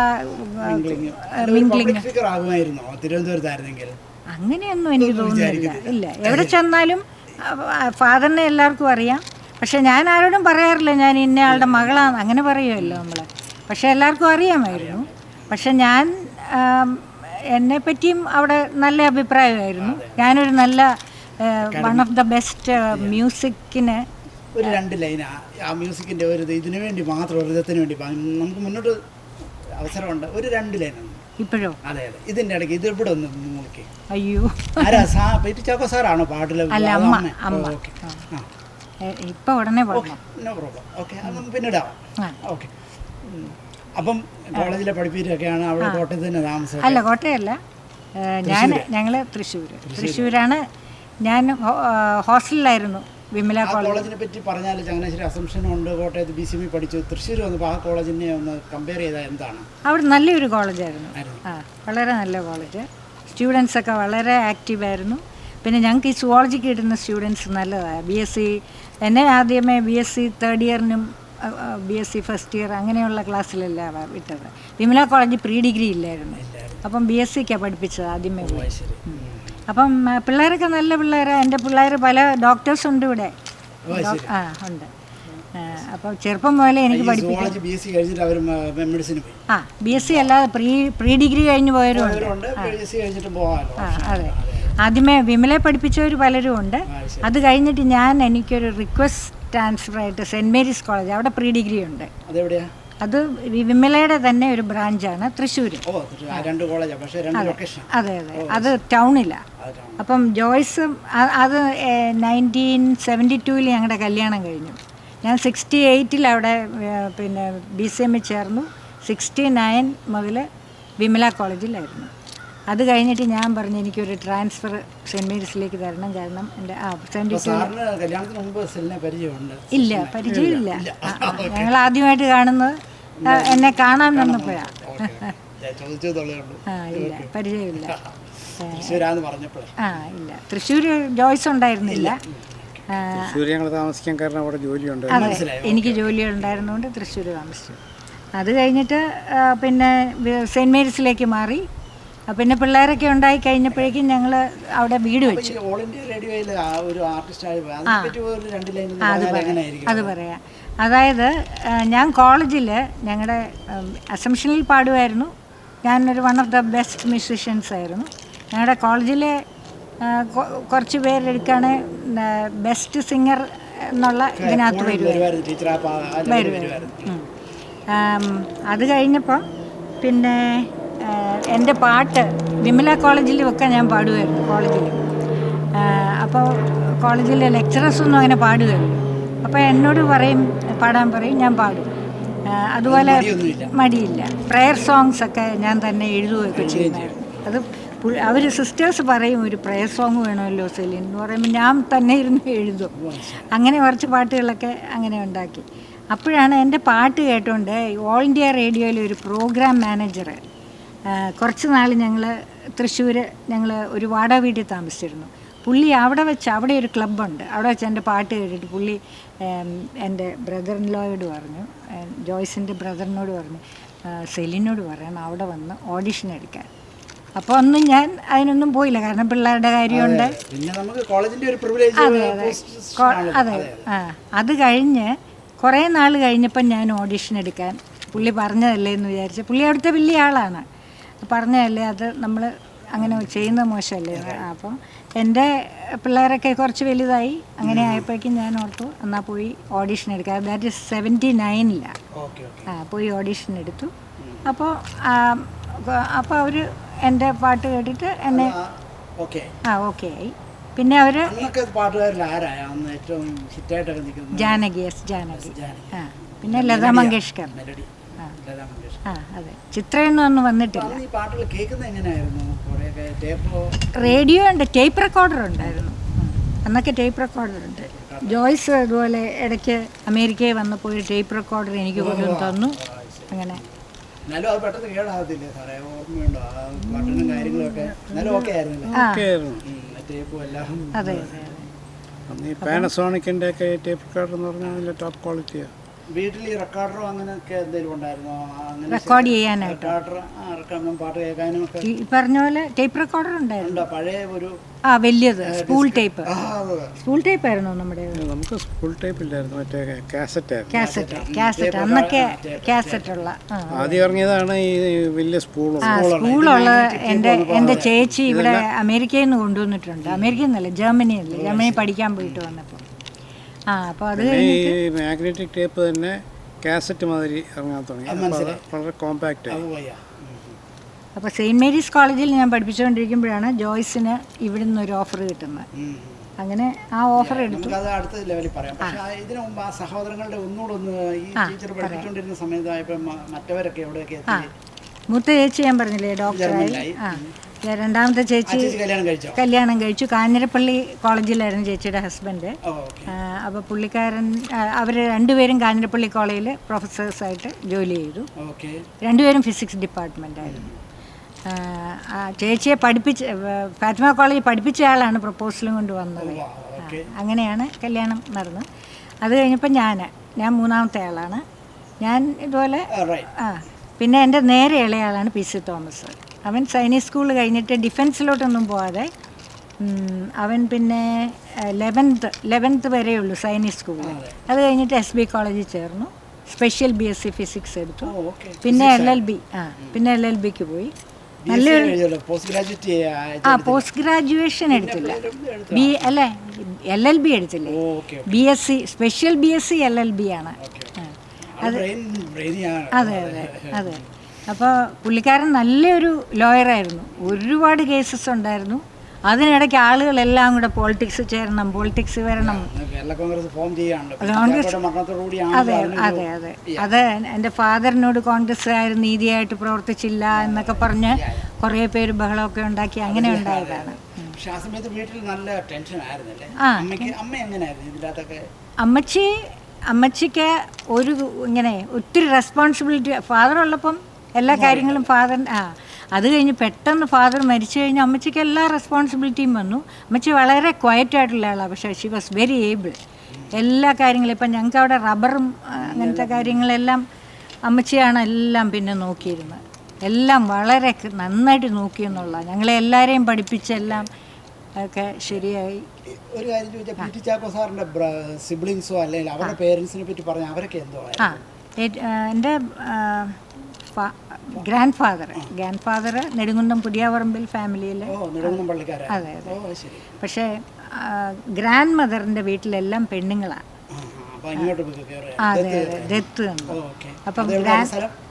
മിംഗ്ലിംഗ് ആകുമായിരുന്നോ തിരുവനന്തപുരത്തായിരുന്നെങ്കിൽ? അങ്ങനെയൊന്നും എനിക്ക് തോന്നുന്നില്ല. ഇല്ല, എവിടെ ചെന്നാലും ഫാദറിനെ എല്ലാവർക്കും അറിയാം. പക്ഷെ ഞാൻ ആരോടും പറയാറില്ല ഞാൻ ഇന്നയാളുടെ മകളാണ്, അങ്ങനെ പറയുമല്ലോ നമ്മൾ. പക്ഷെ എല്ലാവർക്കും അറിയാമായിരുന്നു. പക്ഷെ ഞാൻ എന്നെപ്പറ്റിയും അവിടെ നല്ല അഭിപ്രായമായിരുന്നു. ഞാനൊരു നല്ല വൺ ഓഫ് ദ ബെസ്റ്റ് മ്യൂസിക്കിന് ഒരു 2 ലൈൻ ആ മ്യൂസിക്കിൻ്റെ ഒരു ഇതിനു വേണ്ടി മാത്രം, ഹൃദയത്തിന് വേണ്ടി നമുക്ക് മുന്നോട്ട് അവസരമുണ്ട്. ഒരു 2 ലൈനാണ് ഇപ്പോഴോ? അതെ അതെ, ഇതിൻ്റെ ഇടയ്ക്ക് ഇത് ഇവിടെ ഒന്ന് നോക്കി. അയ്യോ, ആരാ ചാക്കോ സാറാണോ പാട്ടിൽ? അല്ല, അമ്മ. ഇപ്പം ഉടനെ നോ പ്രോബ്ലം. ഓക്കെ, പിന്നീട് ഓക്കെ. അപ്പം കോളേജിലെ പഠിപ്പീരൊക്കെയാണ് അവിടെ കോട്ടയത്ത് തന്നെ താമസം? അല്ല, കോട്ടയമല്ല, ഞങ്ങൾ തൃശ്ശൂരാണ്. ഞാൻ ഹോസ്റ്റലിലായിരുന്നു വിമല കോളേജിനെ പറ്റി പറഞ്ഞാൽ ചങ്ങനാശ്ശേരി അസംഷനുണ്ട്, കോട്ടയത്ത് BCM പഠിച്ചു, തൃശ്ശൂർ വന്നപ്പോൾ ആ കോളേജിനെ ഒന്ന് കമ്പയർ ചെയ്താൽ എന്താണ്? അവിടെ നല്ലൊരു കോളേജായിരുന്നു. വളരെ നല്ല കോളേജ്. സ്റ്റുഡൻസൊക്കെ വളരെ ആക്റ്റീവായിരുന്നു. പിന്നെ ഞങ്ങൾക്ക് ഈ സുവോളജിക്ക് കിട്ടുന്ന സ്റ്റുഡൻസ് നല്ലതാണ്. BSc എന്നെ ആദ്യമേ BSc 3rd ഇയറിനും BSc 1st year അങ്ങനെയുള്ള ക്ലാസ്സിലല്ല വിട്ടത്. വിമല കോളേജ് പ്രീ ഡിഗ്രി ഇല്ലായിരുന്നു. അപ്പം BScക്കാണ് പഠിപ്പിച്ചത് ആദ്യമേ. അപ്പം പിള്ളേരൊക്കെ നല്ല പിള്ളേരാണ്. എൻ്റെ പിള്ളേർ പല ഡോക്ടേഴ്സ് ഉണ്ട് ഇവിടെ. ഉണ്ട്. അപ്പം ചെറുപ്പം മുതലേ എനിക്ക് പഠിപ്പിക്കും. BSc അല്ലാതെ പ്രീ ഡിഗ്രി കഴിഞ്ഞ് പോയവരും ഉണ്ട്. അതെ, ആദ്യമേ വിമലെ പഠിപ്പിച്ചവർ പലരും ഉണ്ട്. അത് കഴിഞ്ഞിട്ട് എനിക്കൊരു റിക്വസ്റ്റ് ട്രാൻസ്ഫർ ആയിട്ട് സെൻറ്റ് മേരീസ് കോളേജ്, അവിടെ പ്രീ ഡിഗ്രി ഉണ്ട്. അത് വിമലയുടെ തന്നെ ഒരു ബ്രാഞ്ചാണ്, തൃശ്ശൂർ. അതെ അതെ, അത് ടൗണിലാണ്. അപ്പം ജോയ്സ് അത് 1972 ഞങ്ങളുടെ കല്യാണം കഴിഞ്ഞു. ഞാൻ 68 അവിടെ പിന്നെ BCM ചേർന്നു. 69 മുതൽ വിമല കോളേജിലായിരുന്നു. അത് കഴിഞ്ഞിട്ട് ഞാൻ പറഞ്ഞു എനിക്കൊരു ട്രാൻസ്ഫർ സെൻറ്റ് മേരീസിലേക്ക് തരണം. കാരണം എൻ്റെ 72 ഇല്ല, പരിചയമില്ല. ഞങ്ങൾ ആദ്യമായിട്ട് കാണുന്നത് എന്നെ കാണാൻ വന്നപ്പോഴാണ്. ഞാൻ ചോദിച്ചതുള്ളേ ഉള്ളൂ. ഇല്ല, പരിചയമില്ല. തൃശ്ശൂരാന്ന് പറഞ്ഞപ്പോഴേ. ഇല്ല, തൃശ്ശൂർ ജോയ്സ് ഉണ്ടായിരുന്നില്ല. തൃശ്ശൂർ ഞങ്ങൾ താമസിക്കാൻ കാരണം അവിടെ ജോലിയുണ്ട്. അതെ, എനിക്ക് ജോലി ഉണ്ടായിരുന്നുകൊണ്ട് തൃശ്ശൂർ താമസിച്ചു. അത് കഴിഞ്ഞിട്ട് പിന്നെ സെയിൻറ്റ് മേരീസിലേക്ക് മാറി. പിന്നെ പിള്ളേരൊക്കെ ഉണ്ടായി കഴിഞ്ഞപ്പോഴേക്കും ഞങ്ങൾ അവിടെ വീട് വെച്ചു. ഓൾ ഇന്ത്യ റേഡിയോയിൽ ഒരു ആർട്ടിസ്റ്റായി അത് പറയാം. അതായത് ഞാൻ കോളേജിൽ ഞങ്ങളുടെ അസംഷനിൽ പാടുമായിരുന്നു. ഞാനൊരു one of the best musicians ആയിരുന്നു. ഞങ്ങളുടെ കോളേജിലെ കുറച്ച് പേരെടുക്കാണ് ബെസ്റ്റ് സിംഗർ എന്നുള്ള ഇതിനകത്ത് വരുമായിരുന്നു. അത് കഴിഞ്ഞപ്പോൾ പിന്നെ എൻ്റെ പാട്ട് വിമല കോളേജിലുമൊക്കെ ഞാൻ പാടുമായിരുന്നു. കോളേജിൽ അപ്പോൾ കോളേജിലെ ലെക്ചറേഴ്സൊന്നും അങ്ങനെ പാടുകയില്ല. അപ്പോൾ എന്നോട് പാടാൻ പറയും, ഞാൻ പാടും. അതുപോലെ മടിയില്ല. പ്രെയർ സോങ്സ് ഒക്കെ ഞാൻ തന്നെ എഴുതുകയൊക്കെ ചെയ്യുമായിരുന്നു. അത് അവർ സിസ്റ്റേഴ്സ് പറയും, ഒരു പ്രെയർ സോങ് വേണമല്ലോ സെലിൻ എന്ന് പറയുമ്പോൾ ഞാൻ തന്നെ ഇരുന്ന് എഴുതും. അങ്ങനെ കുറച്ച് പാട്ടുകളൊക്കെ അങ്ങനെ ഉണ്ടാക്കി. അപ്പോഴാണ് എൻ്റെ പാട്ട് കേട്ടുകൊണ്ട് ഓൾ ഇന്ത്യ റേഡിയോയിൽ ഒരു പ്രോഗ്രാം മാനേജർ കുറച്ച് നാൾ ഞങ്ങൾ തൃശ്ശൂർ ഒരു വാടക വീട്ടിൽ താമസിച്ചിരുന്നു. പുള്ളി അവിടെ ഒരു ക്ലബ്ബുണ്ട്. അവിടെ വെച്ച് എൻ്റെ പാട്ട് കേട്ടിട്ട് പുള്ളി എൻ്റെ ബ്രദർ ഇൻ ലോയോട് പറഞ്ഞു, ജോയ്സിൻ്റെ ബ്രദറിനോട് പറഞ്ഞു, സെലിനോട് പറയണം അവിടെ വന്ന് ഓഡിഷൻ എടുക്കാൻ. അപ്പോൾ ഒന്നും ഞാൻ അതിനൊന്നും പോയില്ല, കാരണം പിള്ളേരുടെ കാര്യമുണ്ട്. അതെ. അത് കഴിഞ്ഞ് കുറേ നാൾ കഴിഞ്ഞപ്പം ഞാൻ ഓഡിഷൻ എടുക്കാൻ പുള്ളി പറഞ്ഞതല്ലേ എന്ന് വിചാരിച്ചു. പുള്ളി അവിടുത്തെ വലിയ ആളാണ്. പറഞ്ഞതല്ലേ, അത് നമ്മൾ അങ്ങനെ ചെയ്യുന്നത് മോശമല്ലേ. അപ്പം എൻ്റെ പിള്ളേരൊക്കെ കുറച്ച് വലുതായി. അങ്ങനെ ആയപ്പോഴേക്കും ഞാൻ ഓർത്തു എന്നാൽ പോയി ഓഡിഷൻ എടുക്കാം. ദാറ്റ് ഈസ് 79 പോയി ഓഡിഷൻ എടുത്തു. അപ്പോൾ അവർ എൻ്റെ പാട്ട് കേട്ടിട്ട് എന്നെ ഓക്കെ ആയി. പിന്നെ അവർ ജാനകി പിന്നെ ലതാ മങ്കേഷ്കർ. അതെ, ചിത്രയൊന്നും ഒന്നും വന്നിട്ടില്ല. റേഡിയോ ഉണ്ട്, ടേപ്പ് റെക്കോർഡർ ഉണ്ടായിരുന്നു അന്നൊക്കെ. ടേപ്പ് റെക്കോർഡർ ഉണ്ട്. ജോയ്സ് അതുപോലെ ഇടയ്ക്ക് അമേരിക്കയിൽ വന്നപ്പോൾ ഒരു ടേപ്പ് റെക്കോർഡർ എനിക്ക് കൊണ്ടുവന്ന് തന്നു. അങ്ങനെ അതെ. പാനസോണിക്കിൻ്റെ ഒക്കെ ടേപ്പ് റെക്കോർഡർ എന്ന് പറഞ്ഞാൽ ടോപ്പ് ക്വാളിറ്റിയാണ്. വീട്ടിൽ ഈ റെക്കോർഡറോ അങ്ങനെയൊക്കെ എന്തെങ്കിലും ഉണ്ടായിരുന്നോ? റെക്കോർഡ് ചെയ്യാനായിട്ട് പാട്ട് കേൾക്കാനും ഒക്കെ ഈ പറഞ്ഞ പോലെ ടേപ്പ് റെക്കോർഡർ ഉണ്ടായിരുന്നു. പഴയ ഒരു വലിയത് സ്പൂൾ ടേപ്പ് ആയിരുന്നു നമ്മുടെ. നമുക്ക് സ്പൂൾ ടേപ്പ് ഇല്ലായിരുന്നു, മറ്റേ കാസറ്റ് അന്നൊക്കെ കാസറ്റ് ഉള്ള ആദ്യം ഇറങ്ങിയതാണ് ഈ വലിയ സ്പൂളുള്ള. എൻ്റെ ചേച്ചി ഇവിടെ അമേരിക്കയിൽ നിന്ന് കൊണ്ടുവന്നിട്ടുണ്ട്. അമേരിക്കയിൽ നിന്നല്ല, ജർമ്മനി പഠിക്കാൻ പോയിട്ട് വന്നപ്പോൾ. അപ്പോൾ അത് മാഗ്നറ്റിക് ടേപ്പ് തന്നെ കാസറ്റ് മാതിരി ഇറങ്ങാൻ തുടങ്ങി. വളരെ കോമ്പാക്റ്റ് ആയി. അപ്പോൾ സെയിൻറ്റ് മേരീസ് കോളേജിൽ ഞാൻ പഠിപ്പിച്ചുകൊണ്ടിരിക്കുമ്പോഴാണ് ജോയ്സിന് ഇവിടെ നിന്ന് ഒരു ഓഫർ കിട്ടുന്നത്. അങ്ങനെ ആ ഓഫർ എടുത്തു. അടുത്ത ലെവലിൽ പറയാം. പക്ഷേ ഇതിനു മുമ്പ് ആ സഹോദരങ്ങളുടെ ഒന്നുകൂടെ ഈ ടീച്ചർ പഠിപ്പിച്ചുകൊണ്ടിരുന്ന സമയത്തായപ്പോൾ മറ്റവരൊക്കെ എവിടെയൊക്കെ എത്തി? മൂത്ത ചേച്ചി ഞാൻ പറഞ്ഞില്ലേ ഡോക്ടറായി. രണ്ടാമത്തെ ചേച്ചി കല്യാണം കഴിച്ചു. കാഞ്ഞിരപ്പള്ളി കോളേജിലായിരുന്നു ചേച്ചിയുടെ ഹസ്ബൻഡ്. അപ്പോൾ പുള്ളിക്കാരൻ അവർ രണ്ടുപേരും കാഞ്ഞിരപ്പള്ളി കോളേജിൽ പ്രൊഫസേഴ്സായിട്ട് ജോലി ചെയ്തു. രണ്ടുപേരും ഫിസിക്സ് ഡിപ്പാർട്ട്മെൻറ്റായിരുന്നു. ചേച്ചിയെ ഫാത്തിമ കോളേജിൽ പഠിപ്പിച്ച ആളാണ് പ്രപ്പോസലും കൊണ്ട് വന്നത്. അങ്ങനെയാണ് കല്യാണം നടന്നത്. അത് കഴിഞ്ഞപ്പോൾ ഞാൻ മൂന്നാമത്തെ ആളാണ്. ഞാൻ ഇതുപോലെ പിന്നെ എൻ്റെ നേരെ ഇളയാളാണ് PC തോമസ്. അവൻ സൈനിക് സ്കൂൾ കഴിഞ്ഞിട്ട് ഡിഫൻസിലോട്ടൊന്നും പോകാതെ അവൻ പിന്നെ 11th വരെയുള്ളൂ സൈനിക് സ്കൂളിൽ. അത് കഴിഞ്ഞിട്ട് SB കോളേജിൽ ചേർന്നു. സ്പെഷ്യൽ BSc ഫിസിക്സ് എടുത്തു. പിന്നെ LLBക്ക് പോയി. നല്ലൊരു പോസ്റ്റ് ഗ്രാജുവേഷൻ എടുത്തില്ല. LLB എടുത്തില്ല. BSc സ്പെഷ്യൽ BSc LLB ആണ്. അതെ. അപ്പോൾ പുള്ളിക്കാരൻ നല്ലൊരു ലോയറായിരുന്നു. ഒരുപാട് കേസസ് ഉണ്ടായിരുന്നു. അതിനിടയ്ക്ക് ആളുകളെല്ലാം കൂടെ പോളിറ്റിക്സ് ചേരണം, പോളിറ്റിക്സ് വരണം. അതെ. അത് എൻ്റെ ഫാദറിനോട് കോൺഗ്രസ്സുകാർ നീതിയായിട്ട് പ്രവർത്തിച്ചില്ല എന്നൊക്കെ പറഞ്ഞ് കുറേ പേര് ബഹളമൊക്കെ ഉണ്ടാക്കി. അങ്ങനെ ഉണ്ടായതാണ്. അമ്മച്ചിക്ക് ഒത്തിരി റെസ്പോൺസിബിലിറ്റി. ഫാദർ ഉള്ളപ്പം എല്ലാ കാര്യങ്ങളും ഫാദർ അത് കഴിഞ്ഞ് പെട്ടെന്ന് ഫാദർ മരിച്ചു കഴിഞ്ഞ് അമ്മച്ചിക്ക് എല്ലാ റെസ്പോൺസിബിലിറ്റിയും വന്നു. അമ്മച്ചി വളരെ ക്വയറ്റായിട്ടുള്ള ആളാണ്, പക്ഷേ ഷി വാസ് വെരി ഏബിൾ. എല്ലാ കാര്യങ്ങളും ഇപ്പം ഞങ്ങൾക്ക് അവിടെ റബ്ബറും അങ്ങനത്തെ കാര്യങ്ങളെല്ലാം അമ്മച്ചിയാണ് എല്ലാം പിന്നെ നോക്കിയിരുന്നത്. എല്ലാം വളരെ നന്നായിട്ട് നോക്കിയെന്നുള്ള ഞങ്ങളെ എല്ലാവരെയും പഠിപ്പിച്ചെല്ലാം ഒക്കെ ശരിയായി. ഒരു കാര്യം ചോദിച്ചാൽ പി ടി ചാക്കോ സാറിൻ്റെ സിബ്ലിങ്സോ അല്ലെങ്കിൽ അവരുടെ പേരൻസിനെ പറ്റി പറഞ്ഞാൽ അവരൊക്കെ എന്തോ എൻ്റെ ഗ്രാൻഡ് ഫാദർ നെടുങ്കുന്നം പുതിയാവറമ്പിൽ ഫാമിലിയിൽ. അതെ അതെ. പക്ഷേ ഗ്രാൻഡ് മദറിൻ്റെ വീട്ടിലെല്ലാം പെണ്ണുങ്ങളാണ്. അതെ അതെ, ദത്ത് ഉണ്ട്. അപ്പം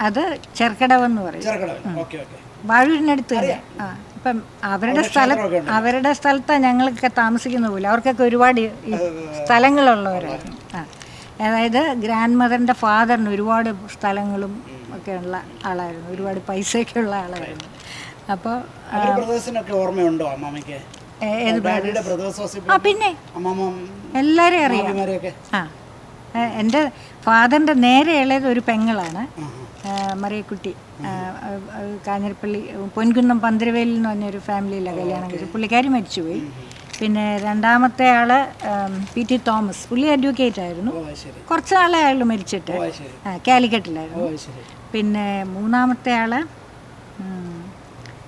അത് ചെറുക്കടവെന്ന് പറയും, വാഴൂരിനടുത്ത് തന്നെ. ഇപ്പം അവരുടെ സ്ഥലത്താണ് ഞങ്ങളൊക്കെ താമസിക്കുന്ന പോലെ. അവർക്കൊക്കെ ഒരുപാട് സ്ഥലങ്ങളുള്ളവരായിരുന്നു. അതായത് ഗ്രാൻഡ് മദറിൻ്റെ ഫാദറിന് ഒരുപാട് സ്ഥലങ്ങളും ഒക്കെ ഉള്ള ആളായിരുന്നു, ഒരുപാട് പൈസയൊക്കെ ഉള്ള ആളായിരുന്നു. അപ്പോൾ ഓർമ്മയുണ്ടോ അമ്മാമയ്ക്ക്? പിന്നെ എല്ലാവരെയും അറിയാം. എൻ്റെ ഫാദറിൻ്റെ നേരെ ഇളയത് ഒരു പെങ്ങളാണ്, മറിയക്കുട്ടി. കാഞ്ഞിരപ്പള്ളി പൊൻകുന്നം പന്തിരവേലിൽ എന്ന് പറഞ്ഞൊരു ഫാമിലിയിലാണ് കല്യാണം കഴിച്ചത്. പുള്ളിക്കാരി മരിച്ചുപോയി. പിന്നെ രണ്ടാമത്തെ ആള് പി ടി തോമസ്, പുള്ളി അഡ്വക്കേറ്റ് ആയിരുന്നു. കുറച്ച് നാളെ ആയുള്ളൂ മരിച്ചിട്ട്, കാലിക്കറ്റിലായിരുന്നു. പിന്നെ മൂന്നാമത്തെ ആള്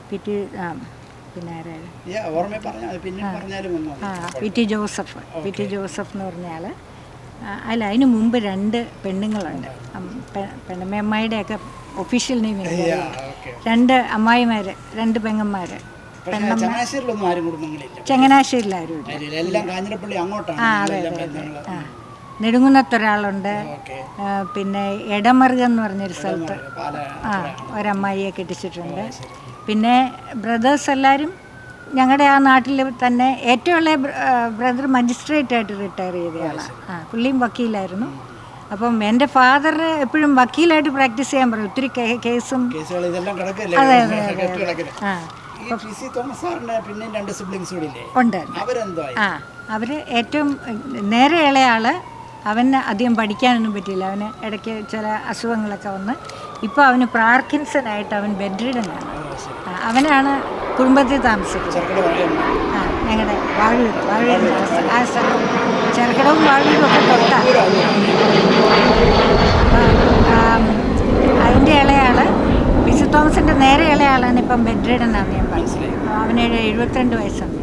പി ടി പിന്നെ പി ടി ജോസഫ് എന്ന് പറഞ്ഞ ആള്. അല്ല, അതിന് മുമ്പ് 2 പെണ്ണുങ്ങളുണ്ട്. പെണ്ണമ്മയുടെയൊക്കെ ഒഫീഷ്യൽ നെയിം 2 അമ്മായിമാർ, 2 പെങ്ങന്മാർ. ചങ്ങനാശ്ശേരിയിൽ ആരും ഇല്ല. അതെ അതെ അതെ. നെടുങ്കുന്നത്തൊരാളുണ്ട്. പിന്നെ എടമറുക എന്ന് പറഞ്ഞൊരു സ്ഥലത്ത് ഒരമ്മായിയെ കെട്ടിച്ചിട്ടുണ്ട്. പിന്നെ ബ്രദേഴ്സ് എല്ലാവരും ഞങ്ങളുടെ ആ നാട്ടിൽ തന്നെ. ഏറ്റവും ഇളയ ബ്രദർ മജിസ്ട്രേറ്റായിട്ട് റിട്ടയർ ചെയ്തയാളാണ്. പുള്ളിയും വക്കീലായിരുന്നു. അപ്പം എൻ്റെ ഫാദർ എപ്പോഴും വക്കീലായിട്ട് പ്രാക്ടീസ് ചെയ്യാൻ പറയും. ഒത്തിരി കേസും. അതെ അതെ അതെ. ഉണ്ട്. അവർ ഏറ്റവും നേരെ ഇളയാള്. അവന് അധികം പഠിക്കാനൊന്നും പറ്റിയില്ല. അവന് ഇടയ്ക്ക് ചില അസുഖങ്ങളൊക്കെ വന്ന് ഇപ്പോൾ അവന് പാർക്കിൻസനായിട്ട് അവൻ ബെഡ്രിഡനാണ്. അവനാണ് കുടുംബത്തിൽ താമസിക്കുന്നത്. ഞങ്ങളുടെ വാഴൂർ ആ സ്ഥലം ചെറുക്കടവും വാഴൂരും ഒക്കെ തൊട്ടാണ്. അതിൻ്റെ ഇളയാള് പി.സി. തോമസിൻ്റെ നേരെ ഇളയാളാണ് ഇപ്പം ബെഡ്രിഡനാണെന്ന് ഞാൻ പറഞ്ഞത്. അവന് 72 വയസ്സുണ്ട്.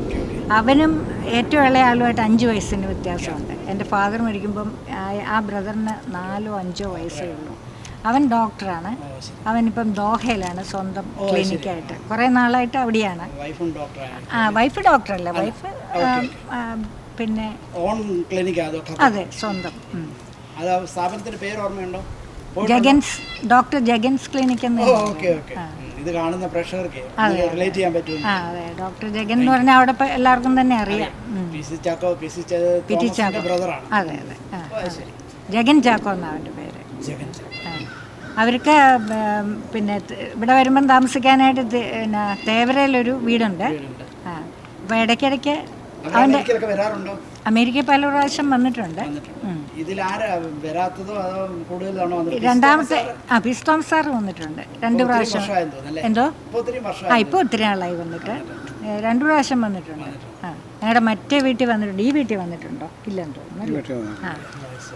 അവനും ഏറ്റവും ഇളയ ആളുമായിട്ട് 5 വയസ്സിന് വ്യത്യാസമുണ്ട്. എൻ്റെ ഫാദർ മരിക്കുമ്പം ആ ബ്രദറിന് 4 or 5 വയസ്സേ ഉള്ളൂ. അവൻ ഡോക്ടറാണ്. അവനിപ്പം ദോഹയിലാണ് സ്വന്തം ക്ലിനിക്കായിട്ട്. കുറേ നാളായിട്ട് അവിടെയാണ്. വൈഫ് ഡോക്ടറല്ല, വൈഫ് പിന്നെ അതെ സ്വന്തം. ഡോക്ടർ ജഗൻസ് ക്ലിനിക് എന്ന്. ഇത് കാണുന്ന പ്രേക്ഷകർക്ക് അതെ, ഡോക്ടർ ജഗൻ എന്ന് പറഞ്ഞാൽ അവിടെ എല്ലാവർക്കും തന്നെ അറിയാം. അതെ അതെ, ജഗൻ ചാക്കോ എന്നാണ് അവൻ്റെ പേര്. അവർക്ക് പിന്നെ ഇവിടെ വരുമ്പം താമസിക്കാനായിട്ട് പിന്നെ തേവരയിലൊരു വീടുണ്ട്. അപ്പോൾ ഇടയ്ക്കിടയ്ക്ക് അവൻ്റെ അമേരിക്കയിൽ പല പ്രാവശ്യം വന്നിട്ടുണ്ട്. രണ്ടാമത്തെ പി.സി. തോമസ് സാറ് വന്നിട്ടുണ്ട് 2 പ്രാവശ്യം. എന്തോ ഇപ്പോൾ ഒത്തിരി നാളായി വന്നിട്ട്. 2 പ്രാവശ്യം വന്നിട്ടുണ്ട്. ഞങ്ങളുടെ മറ്റേ വീട്ടിൽ വന്നിട്ടുണ്ട്. ഈ വീട്ടിൽ വന്നിട്ടുണ്ടോ? ഇല്ലെന്ന് തോന്നുന്നു.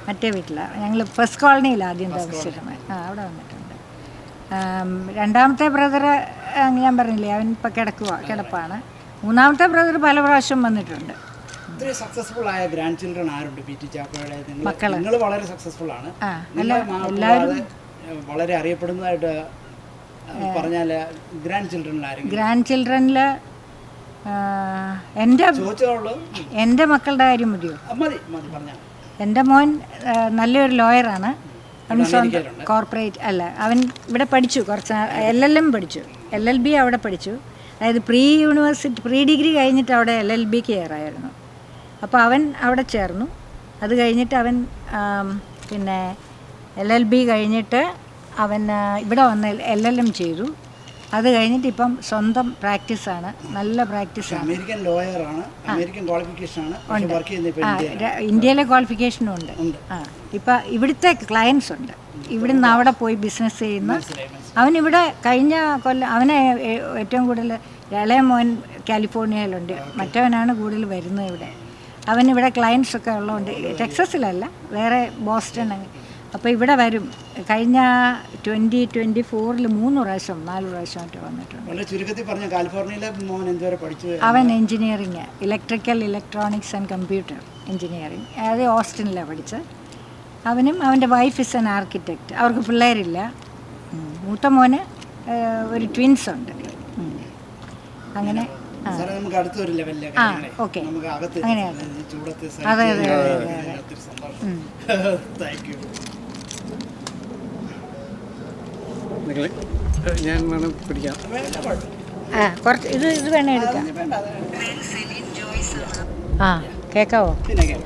മറ്റേ വീട്ടിലാണ്. ഞങ്ങൾ ഫസ്റ്റ് കോളനിയിൽ ആദ്യം താമസിച്ചിരുന്നത്. അവിടെ വന്നിട്ടുണ്ട്. രണ്ടാമത്തെ ബ്രദർ ഞാൻ പറഞ്ഞില്ലേ, അവൻ ഇപ്പം കിടപ്പാണ്. മൂന്നാമത്തെ ബ്രദർ പല പ്രാവശ്യം വന്നിട്ടുണ്ട്. സക്സസ്ഫുൾ ആയ ഗ്രാൻഡ് ചിൽഡ്രൻ ആരുണ്ട് പി ടി ചാക്കോയുടെ? നിങ്ങൾ വളരെ സക്സസ്ഫുൾ ആണ്. വളരെ അറിയപ്പെടുന്നതായിട്ട് പറഞ്ഞാൽ ഗ്രാൻഡ് ചിൽഡ്രനിൽ എൻ്റെ മക്കളുടെ കാര്യം മതിയോ? എൻ്റെ മോൻ നല്ലൊരു ലോയറാണ്. അവൻ സ്വന്തം കോർപ്പറേറ്റ് അല്ല, അവൻ ഇവിടെ പഠിച്ചു. കുറച്ച് LLM പഠിച്ചു. LLB അവിടെ പഠിച്ചു. അതായത് പ്രീ ഡിഗ്രി കഴിഞ്ഞിട്ട് അവിടെ LLBക്ക് കയറായിരുന്നു. അപ്പോൾ അവൻ അവിടെ ചേർന്നു. അത് കഴിഞ്ഞിട്ട് അവൻ പിന്നെ LLB കഴിഞ്ഞിട്ട് അവൻ ഇവിടെ വന്ന് LLM ചെയ്തു. അത് കഴിഞ്ഞിട്ട് ഇപ്പം സ്വന്തം പ്രാക്ടീസാണ്, നല്ല പ്രാക്ടീസാണ്. അമേരിക്കൻ ലോയറാണ്, അമേരിക്കൻ ക്വാളിഫിക്കേഷനാണ്, വർക്ക് ചെയ്യുന്നത് ഇന്ത്യയിലെ ക്വാളിഫിക്കേഷനും ഉണ്ട്. ഇപ്പം ഇവിടുത്തെ ക്ലയൻസ് ഉണ്ട്, ഇവിടുന്ന് അവിടെ പോയി ബിസിനസ് ചെയ്യുന്ന. അവനിവിടെ കഴിഞ്ഞ കൊല്ലം അവനെ ഏറ്റവും കൂടുതൽ ഇളയ മോൻ കാലിഫോർണിയയിലുണ്ട്, മറ്റവനാണ് കൂടുതൽ വരുന്നത് ഇവിടെ. അവനിവിടെ ക്ലയൻസൊക്കെ ഉള്ളതുകൊണ്ട് ടെക്സസിലല്ല, വേറെ ബോസ്റ്റൺ. അപ്പോൾ ഇവിടെ വരും. കഴിഞ്ഞ 2024 3 പ്രാവശ്യം 4 പ്രാവശ്യമായിട്ട് വന്നിട്ടുണ്ട്. വളരെ ചുരുക്കത്തിൽ പറഞ്ഞ കാലിഫോർണിയയിലെ മോൻ എന്തുവരെ പഠിച്ചു? അവൻ engineering, electrical, electronics and computer engineering, അത് ഓസ്റ്റിനിലാണ് പഠിച്ചത്. അവനും അവൻ്റെ വൈഫ് ഇസ് ആൻ ആർക്കിടെക്റ്റ്. അവർക്ക് പിള്ളേരില്ല. മൂത്ത മോന് ഒരു ട്വിൻസ് ഉണ്ട്. അങ്ങനെ നമുക്ക് അടുത്തൊരു ലെവലിലേക്ക് ഓക്കെ, നമുക്ക് അകത്ത് അങ്ങനെയാണ്. ചൂടത്ത് അതെ അതെ താങ്ക് യു. ഞാൻ വേണം പിടിക്കാം. കുറച്ച് ഇത് വേണേ എടുക്കാം. കേൾക്കാവോ? പിന്നെ ഞാൻ